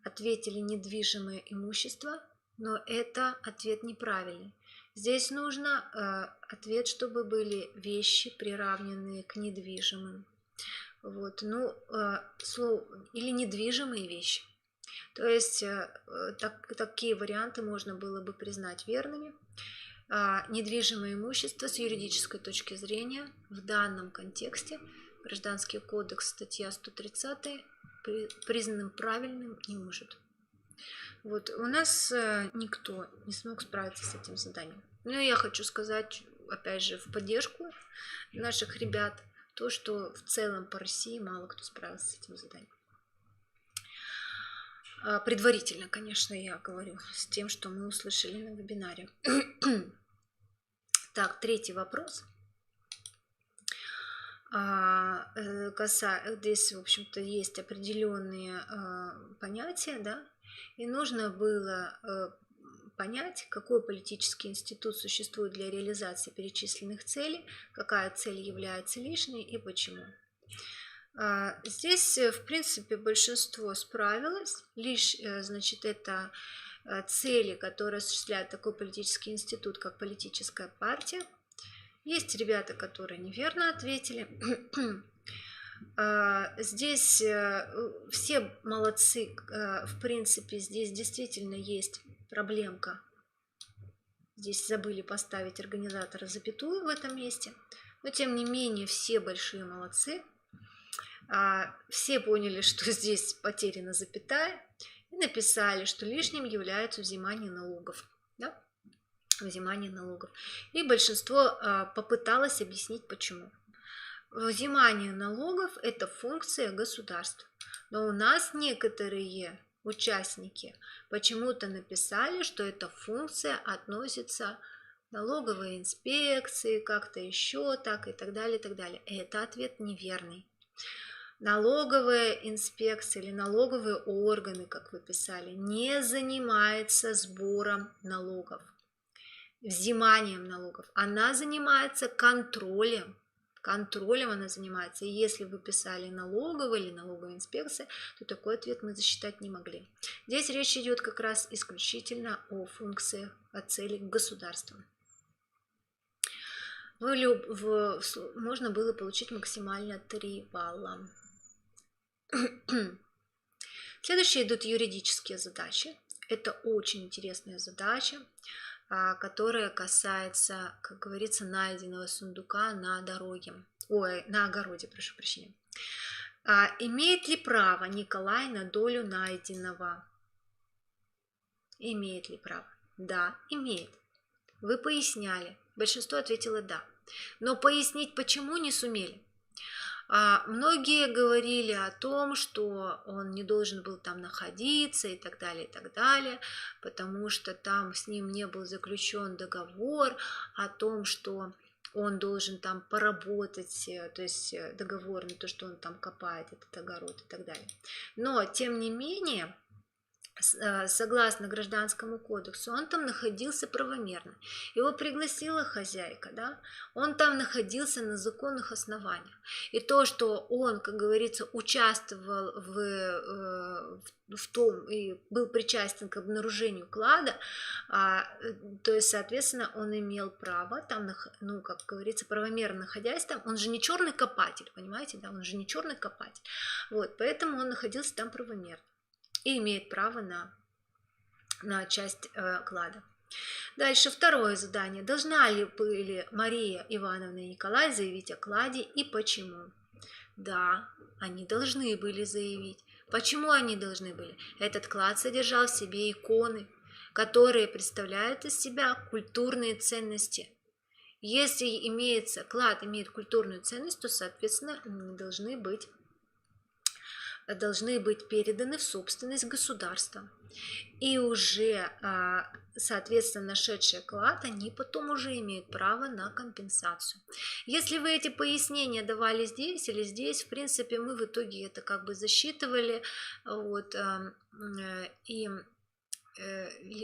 ответили недвижимое имущество, но это ответ неправильный. Здесь нужно ответ, чтобы были вещи, приравненные к недвижимым. Вот, ну, или недвижимые вещи. То есть такие варианты можно было бы признать верными. Недвижимое имущество с юридической точки зрения в данном контексте Гражданский кодекс, статья 130, признанным правильным не может. Вот, у нас никто не смог справиться с этим заданием. Но я хочу сказать, опять же, в поддержку наших ребят, то, что в целом по России мало кто справился с этим заданием. Предварительно, конечно, я говорю с тем, что мы услышали на вебинаре. Так, третий вопрос. Здесь, в общем-то, есть определенные понятия, да, и нужно было понять, какой политический институт существует для реализации перечисленных целей, какая цель является лишней и почему. Здесь, в принципе, большинство справилось, лишь, значит, это цели, которые осуществляет такой политический институт, как политическая партия. Есть ребята, которые неверно ответили. Здесь все молодцы, в принципе, здесь действительно есть проблемка. Здесь забыли поставить организатора запятую в этом месте. Но, тем не менее, все большие молодцы. Все поняли, что здесь потеряна запятая, и написали, что лишним является взимание налогов. Да? Взимание налогов. И большинство попыталось объяснить, почему. Взимание налогов – это функция государства. Но у нас некоторые участники почему-то написали, что эта функция относится налоговой инспекции, как-то еще так и так далее, и так далее. Это ответ неверный. Налоговая инспекция или налоговые органы, как вы писали, не занимается сбором налогов, взиманием налогов. Она занимается контролем. Контролем она занимается. И если вы писали налоговая или налоговая инспекция, то такой ответ мы засчитать не могли. Здесь речь идет как раз исключительно о функциях, о целях государства. Можно было получить максимально 3 балла. Следующие идут юридические задачи. Это очень интересная задача, которая касается, как говорится, найденного сундука на дороге. Ой, на огороде, прошу прощения. Имеет ли право Николай на долю найденного? Имеет ли право? Да, имеет. Вы поясняли. Большинство ответило да. Но пояснить, почему, не сумели. Многие говорили о том, что он не должен был там находиться и так далее, потому что там с ним не был заключен договор о том, что он должен там поработать, то есть договор на то, что он там копает этот огород и так далее. Но, тем не менее, согласно Гражданскому кодексу, он там находился правомерно. Его пригласила хозяйка, да? Он там находился на законных основаниях. И то, что он, как говорится, участвовал в том и был причастен к обнаружению клада, то есть, соответственно, он имел право там, ну, как говорится, правомерно находясь там. Он же не черный копатель, понимаете, да? Он же не черный копатель. Вот, поэтому он находился там правомерно и имеет право на часть клада. Дальше второе задание. Должна ли были Мария Ивановна и Николай заявить о кладе и почему? Да, они должны были заявить. Почему они должны были? Этот клад содержал в себе иконы, которые представляют из себя культурные ценности. Если клад имеет культурную ценность, то, соответственно, должны быть переданы в собственность государства. И уже, соответственно, нашедшие клад, они потом уже имеют право на компенсацию. Если вы эти пояснения давали здесь или здесь, в принципе, мы в итоге это как бы засчитывали. Вот, и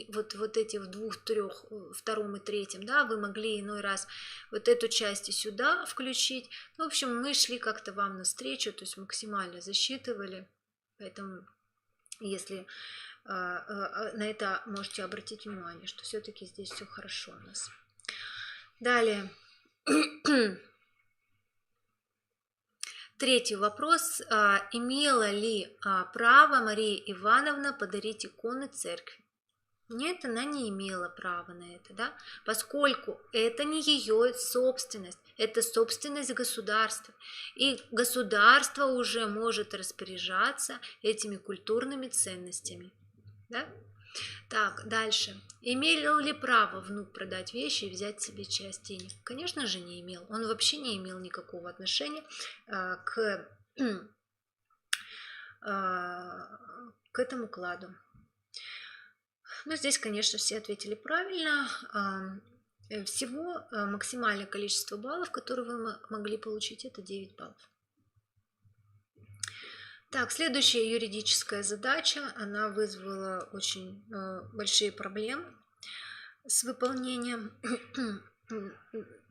вот эти в двух, трех, втором и третьем, да, вы могли иной раз вот эту часть и сюда включить. Ну, в общем, мы шли как-то вам навстречу, то есть максимально засчитывали. Поэтому, если на это можете обратить внимание, что все-таки здесь все хорошо у нас. Далее. Третий вопрос. Имела ли право Мария Ивановна подарить иконы церкви? Нет, она не имела права на это, да, поскольку это не ее собственность, это собственность государства, и государство уже может распоряжаться этими культурными ценностями, да. Так, дальше. Имел ли право внук продать вещи и взять себе часть денег? Конечно же, не имел. Он вообще не имел никакого отношения к этому кладу. Но здесь, конечно, все ответили правильно. Всего максимальное количество баллов, которые вы могли получить, это 9 баллов. Так, следующая юридическая задача, она вызвала очень большие проблемы с выполнением.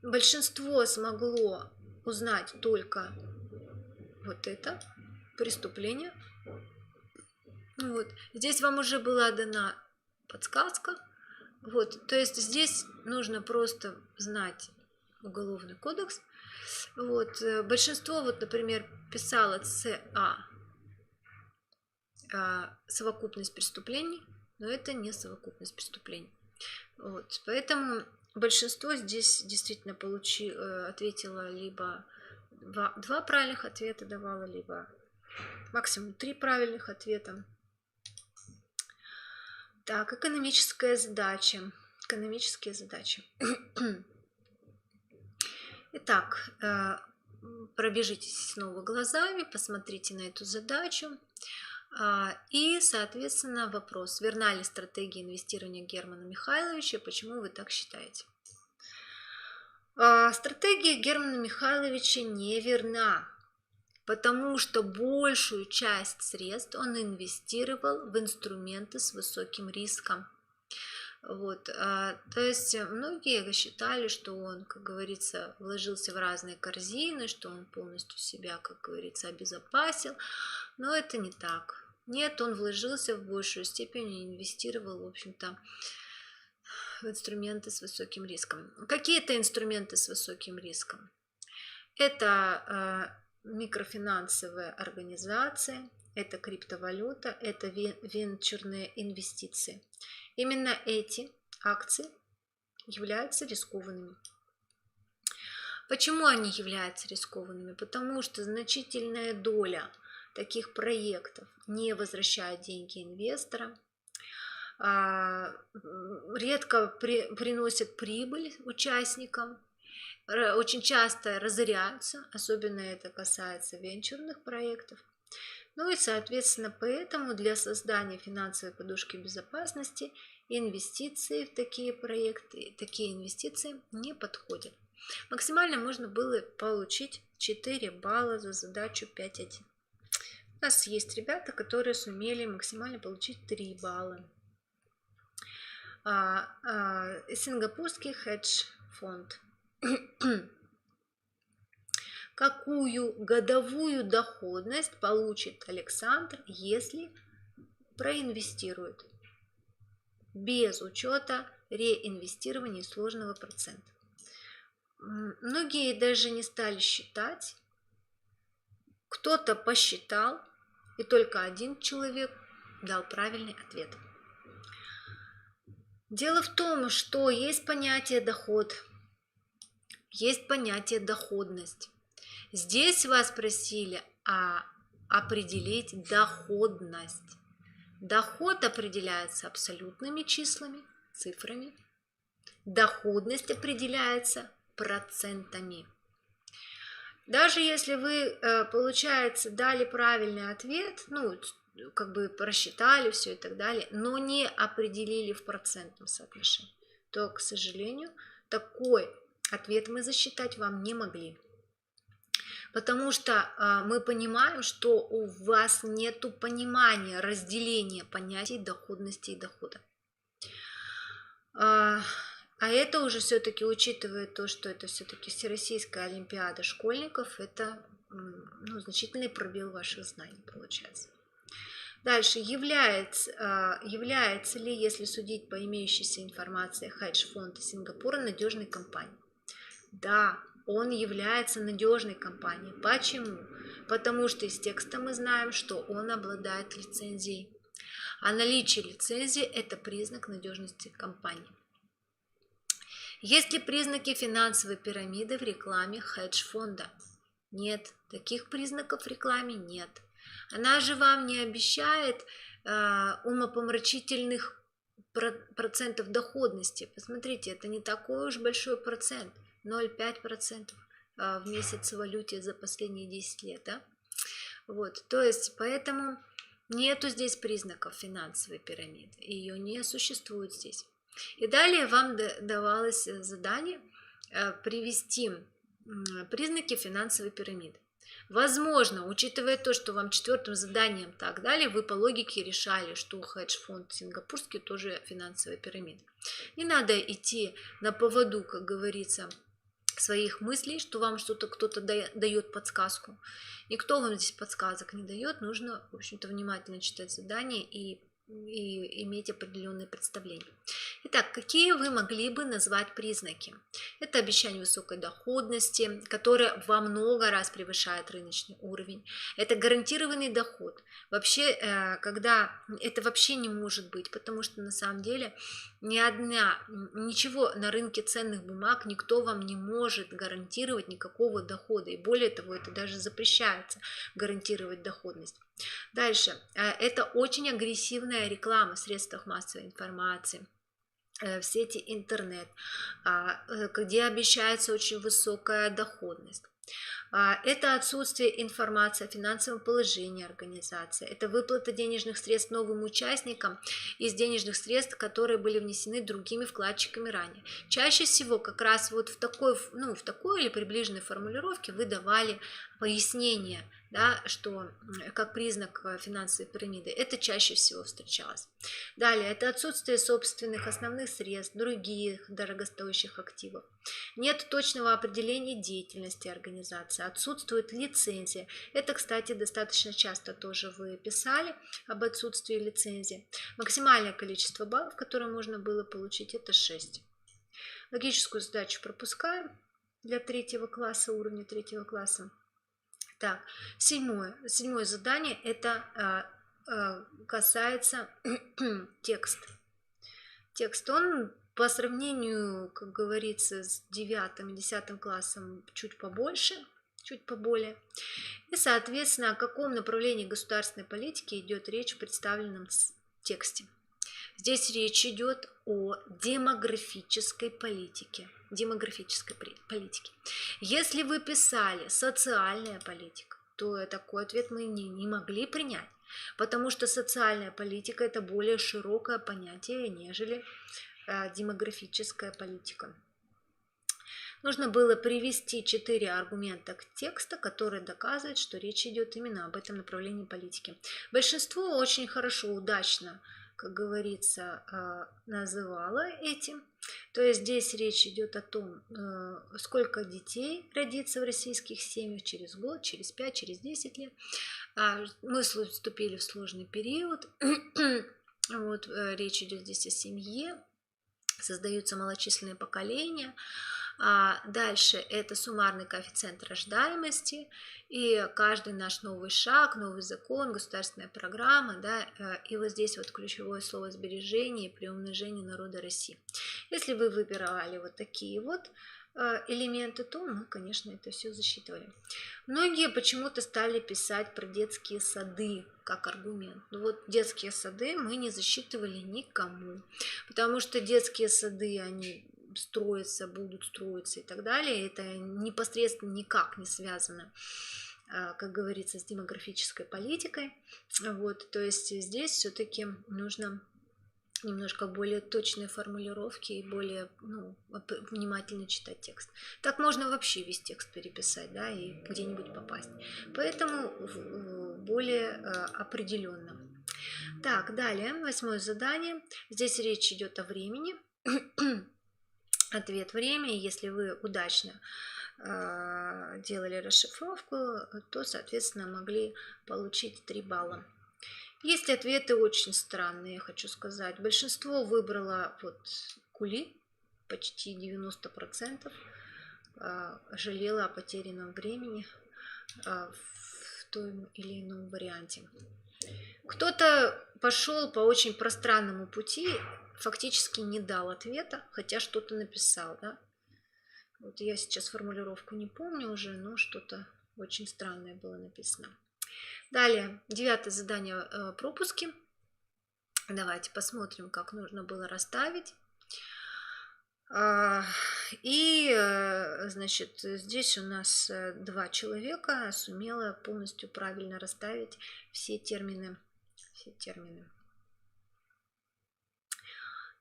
Большинство смогло узнать только вот это преступление. Вот. Здесь вам уже была дана подсказка. Вот. То есть здесь нужно просто знать Уголовный кодекс. Вот. Большинство, вот, например, писало СА, совокупность преступлений, но это не совокупность преступлений. Вот. Поэтому большинство здесь действительно ответило либо два правильных ответа давало, либо максимум 3 правильных ответа. Так, экономические задачи. Итак, пробежитесь снова глазами, посмотрите на эту задачу. И, соответственно, вопрос. Верна ли стратегия инвестирования Германа Михайловича? Почему вы так считаете? Стратегия Германа Михайловича неверна, потому что большую часть средств он инвестировал в инструменты с высоким риском. Вот, то есть многие считали, что он, как говорится, вложился в разные корзины, что он полностью себя, как говорится, обезопасил, но это не так. Нет, он вложился в большую степень и инвестировал, в общем-то, в инструменты с высоким риском. Какие это инструменты с высоким риском? Это микрофинансовые организации, это криптовалюта, это венчурные инвестиции. Именно эти акции являются рискованными. Почему они являются рискованными? Потому что значительная доля таких проектов не возвращает деньги инвесторам, редко приносят прибыль участникам, очень часто разоряются, особенно это касается венчурных проектов. Ну и, соответственно, поэтому для создания финансовой подушки безопасности инвестиции в такие проекты, такие инвестиции не подходят. Максимально можно было получить 4 балла за задачу 5.1. У нас есть ребята, которые сумели максимально получить 3 балла. Сингапурский хедж-фонд. Какую годовую доходность получит Александр, если проинвестирует без учета реинвестирования сложного процента? Многие даже не стали считать, кто-то посчитал, и только один человек дал правильный ответ. Дело в том, что есть понятие доход, есть понятие доходность. Здесь вас просили определить доходность. Доход определяется абсолютными числами, цифрами. Доходность определяется процентами. Даже если вы, получается, дали правильный ответ, ну, как бы просчитали все и так далее, но не определили в процентном соотношении, то, к сожалению, такой ответ мы засчитать вам не могли. Потому что мы понимаем, что у вас нет понимания разделения понятий доходности и дохода. А это уже все-таки, учитывая то, что это все-таки Всероссийская олимпиада школьников, это значительный пробел ваших знаний получается. Дальше, является ли, если судить по имеющейся информации, хедж-фонд Сингапура надежной компанией? Да, он является надежной компанией. Почему? Потому что из текста мы знаем, что он обладает лицензией. А наличие лицензии – это признак надежности компании. Есть ли признаки финансовой пирамиды в рекламе хедж-фонда? Нет, таких признаков в рекламе нет. Она же вам не обещает умопомрачительных процентов доходности. Посмотрите, это не такой уж большой процент, 0,5% в месяц в валюте за последние 10 лет. Да? Вот, то есть, поэтому нету здесь признаков финансовой пирамиды, ее не существует здесь. И далее вам давалось задание привести признаки финансовой пирамиды. Возможно, учитывая то, что вам 4-м заданием так дали, вы по логике решали, что хедж-фонд сингапурский тоже финансовая пирамида. Не надо идти на поводу, как говорится, своих мыслей, что вам что-то кто-то дает подсказку. Никто вам здесь подсказок не дает, нужно, в общем-то, внимательно читать задание и иметь определенные представления. Итак, какие вы могли бы назвать признаки? Это обещание высокой доходности, которое во много раз превышает рыночный уровень. Это гарантированный доход. Вообще, когда это вообще не может быть, потому что на самом деле ничего на рынке ценных бумаг никто вам не может гарантировать никакого дохода. И более того, это даже запрещается гарантировать доходность. Дальше. Это очень агрессивная реклама в средствах массовой информации, в сети интернет, где обещается очень высокая доходность. Это отсутствие информации о финансовом положении организации, это выплата денежных средств новым участникам из денежных средств, которые были внесены другими вкладчиками ранее. Чаще всего как раз вот в такой или приближенной формулировке вы давали пояснение, да, что как признак финансовой пирамиды, это чаще всего встречалось. Далее, это отсутствие собственных основных средств, других дорогостоящих активов. Нет точного определения деятельности организации, отсутствует лицензия. Это, кстати, достаточно часто тоже вы писали об отсутствии лицензии. Максимальное количество баллов, которое можно было получить, это 6. Логическую задачу пропускаем для 3 класса, уровня 3 класса. Так, седьмое задание, это касается текст. Текст, он по сравнению, как говорится, с 9 и 10 классом чуть побольше, чуть поболее. И, соответственно, о каком направлении государственной политики идет речь в представленном тексте. Здесь речь идет о демографической политике. Если вы писали социальная политика, то такой ответ мы не могли принять, потому что социальная политика – это более широкое понятие, нежели демографическая политика. Нужно было привести 4 аргумента к тексту, которые доказывают, что речь идет именно об этом направлении политики. Большинство очень хорошо, удачно, как говорится, называло этим. То есть здесь речь идет о том, сколько детей родится в российских семьях через год, через 5, через 10 лет. Мы вступили в сложный период. Вот, речь идет здесь о семье. Создаются малочисленные поколения. Дальше это суммарный коэффициент рождаемости, и каждый наш новый шаг, новый закон, государственная программа, да, и вот здесь вот ключевое слово сбережение и приумножение народа России. Если вы выбирали вот такие вот элементы, то мы, конечно, это все засчитывали. Многие почему-то стали писать про детские сады как аргумент. Но вот детские сады мы не засчитывали никому, потому что детские сады, они строятся, будут строиться и так далее. Это непосредственно никак не связано, как говорится, с демографической политикой. Вот, то есть здесь все-таки нужно немножко более точные формулировки и более внимательно читать текст. Так можно вообще весь текст переписать, да, и где-нибудь попасть. Поэтому более определенно. Так, далее, 8 задание. Здесь речь идет о времени. Ответ время. Если вы удачно делали расшифровку, то, соответственно, могли получить 3 балла. Есть ответы очень странные, я хочу сказать. Большинство выбрало вот Кули, почти 90%, жалело о потерянном времени в том или ином варианте. Кто-то пошел по очень пространному пути, фактически не дал ответа, хотя что-то написал, да? Вот я сейчас формулировку не помню уже, но что-то очень странное было написано. Далее, 9 задание, пропуски. Давайте посмотрим, как нужно было расставить. И, значит, здесь у нас 2 человека сумело полностью правильно расставить все термины.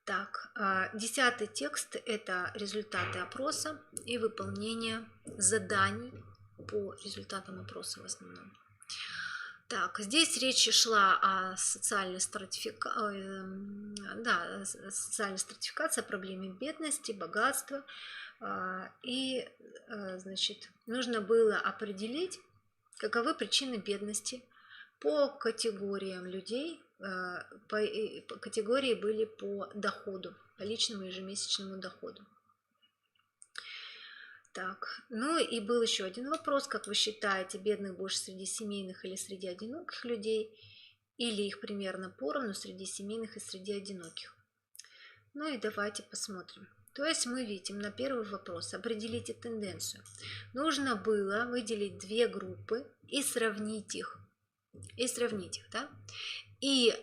Так, 10-й текст – это результаты опроса и выполнение заданий по результатам опроса в основном. Так, здесь речь шла о социальной стратификации, о проблеме бедности, богатства. И, значит, нужно было определить, каковы причины бедности по категориям людей. Категории были по доходу, по личному ежемесячному доходу. Так, ну и был еще один вопрос. Как вы считаете, бедных больше среди семейных или среди одиноких людей? Или их примерно поровну среди семейных и среди одиноких? Ну и давайте посмотрим. То есть мы видим на первый вопрос, определите тенденцию. Нужно было выделить 2 группы и сравнить их. Да? И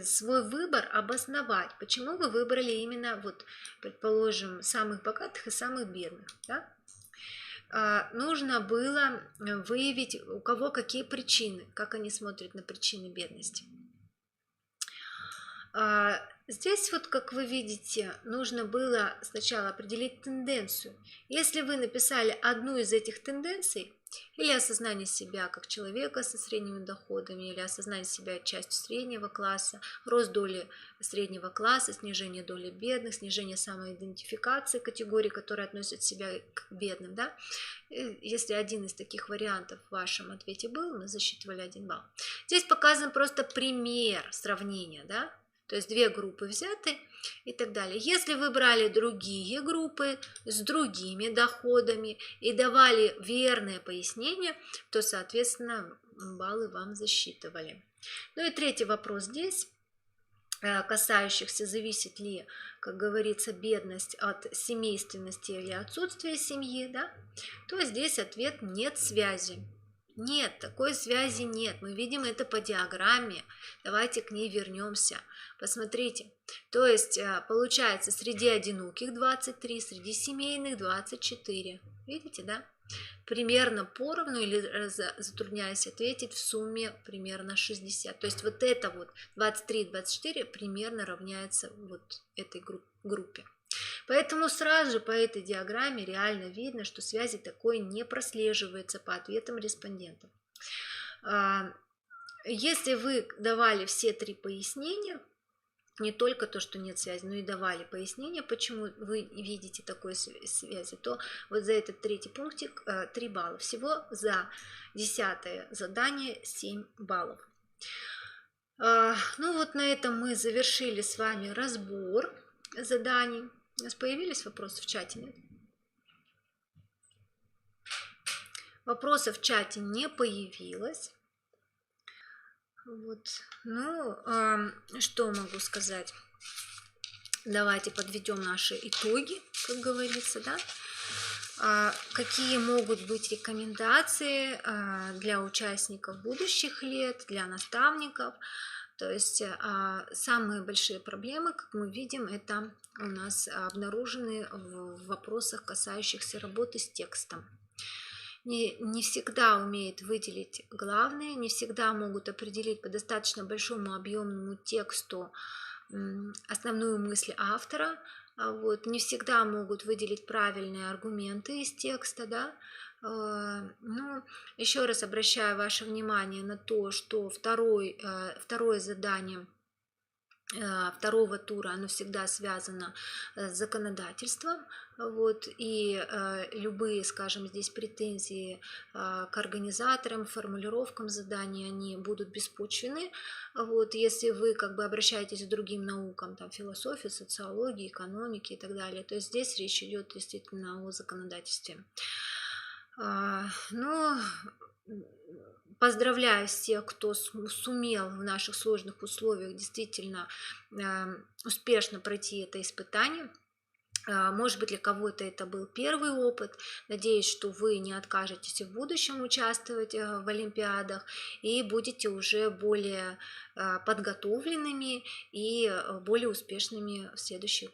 свой выбор обосновать. Почему вы выбрали именно, вот, предположим, самых богатых и самых бедных. Да? нужно было выявить, у кого какие причины, как они смотрят на причины бедности. Здесь вот, как вы видите, нужно было сначала определить тенденцию. Если вы написали одну из этих тенденций, или осознание себя как человека со средними доходами, или осознание себя частью среднего класса, рост доли среднего класса, снижение доли бедных, снижение самоидентификации категорий, которые относят себя к бедным, да? Если один из таких вариантов в вашем ответе был, мы засчитывали 1 балл. Здесь показан просто пример сравнения, да? То есть 2 группы взяты и так далее. Если вы брали другие группы с другими доходами и давали верное пояснение, то, соответственно, баллы вам засчитывали. Ну и третий вопрос здесь, касающихся, зависит ли, как говорится, бедность от семейственности или отсутствия семьи, да? То здесь ответ: нет связи. Нет, такой связи нет. Мы видим это по диаграмме. Давайте к ней вернемся. Посмотрите. То есть получается, среди одиноких 23, среди семейных 24. Видите, да? Примерно поровну, или затрудняюсь ответить, в сумме примерно 60. То есть вот это вот 23 и 24 примерно равняется вот этой группе. Поэтому сразу же по этой диаграмме реально видно, что связи такой не прослеживается по ответам респондентов. Если вы давали все 3 пояснения, не только то, что нет связи, но и давали пояснение, почему вы видите такой связи, то вот за этот 3-й пунктик 3 балла. Всего за 10-е задание 7 баллов. Ну вот на этом мы завершили с вами разбор заданий. У нас появились вопросы в чате, нет? Вопросов в чате не появилось. Вот. Ну, что могу сказать? Давайте подведем наши итоги, как говорится, да? Какие могут быть рекомендации для участников будущих лет, для наставников? То есть самые большие проблемы, как мы видим, это у нас обнаружены в вопросах, касающихся работы с текстом. Не всегда умеют выделить главное, не всегда могут определить по достаточно большому объемному тексту основную мысль автора, вот, не всегда могут выделить правильные аргументы из текста, да. Ну, еще раз обращаю ваше внимание на то, что второе задание второго тура, оно всегда связано с законодательством, вот, и любые, скажем, здесь претензии к организаторам, формулировкам заданий, они будут беспочвены, вот, если вы как бы обращаетесь к другим наукам, там, философии, социологии, экономики и так далее, то есть здесь речь идет действительно о законодательстве. Но поздравляю всех, кто сумел в наших сложных условиях действительно успешно пройти это испытание. Может быть, для кого-то это был первый опыт. Надеюсь, что вы не откажетесь в будущем участвовать в олимпиадах и будете уже более подготовленными и более успешными в следующих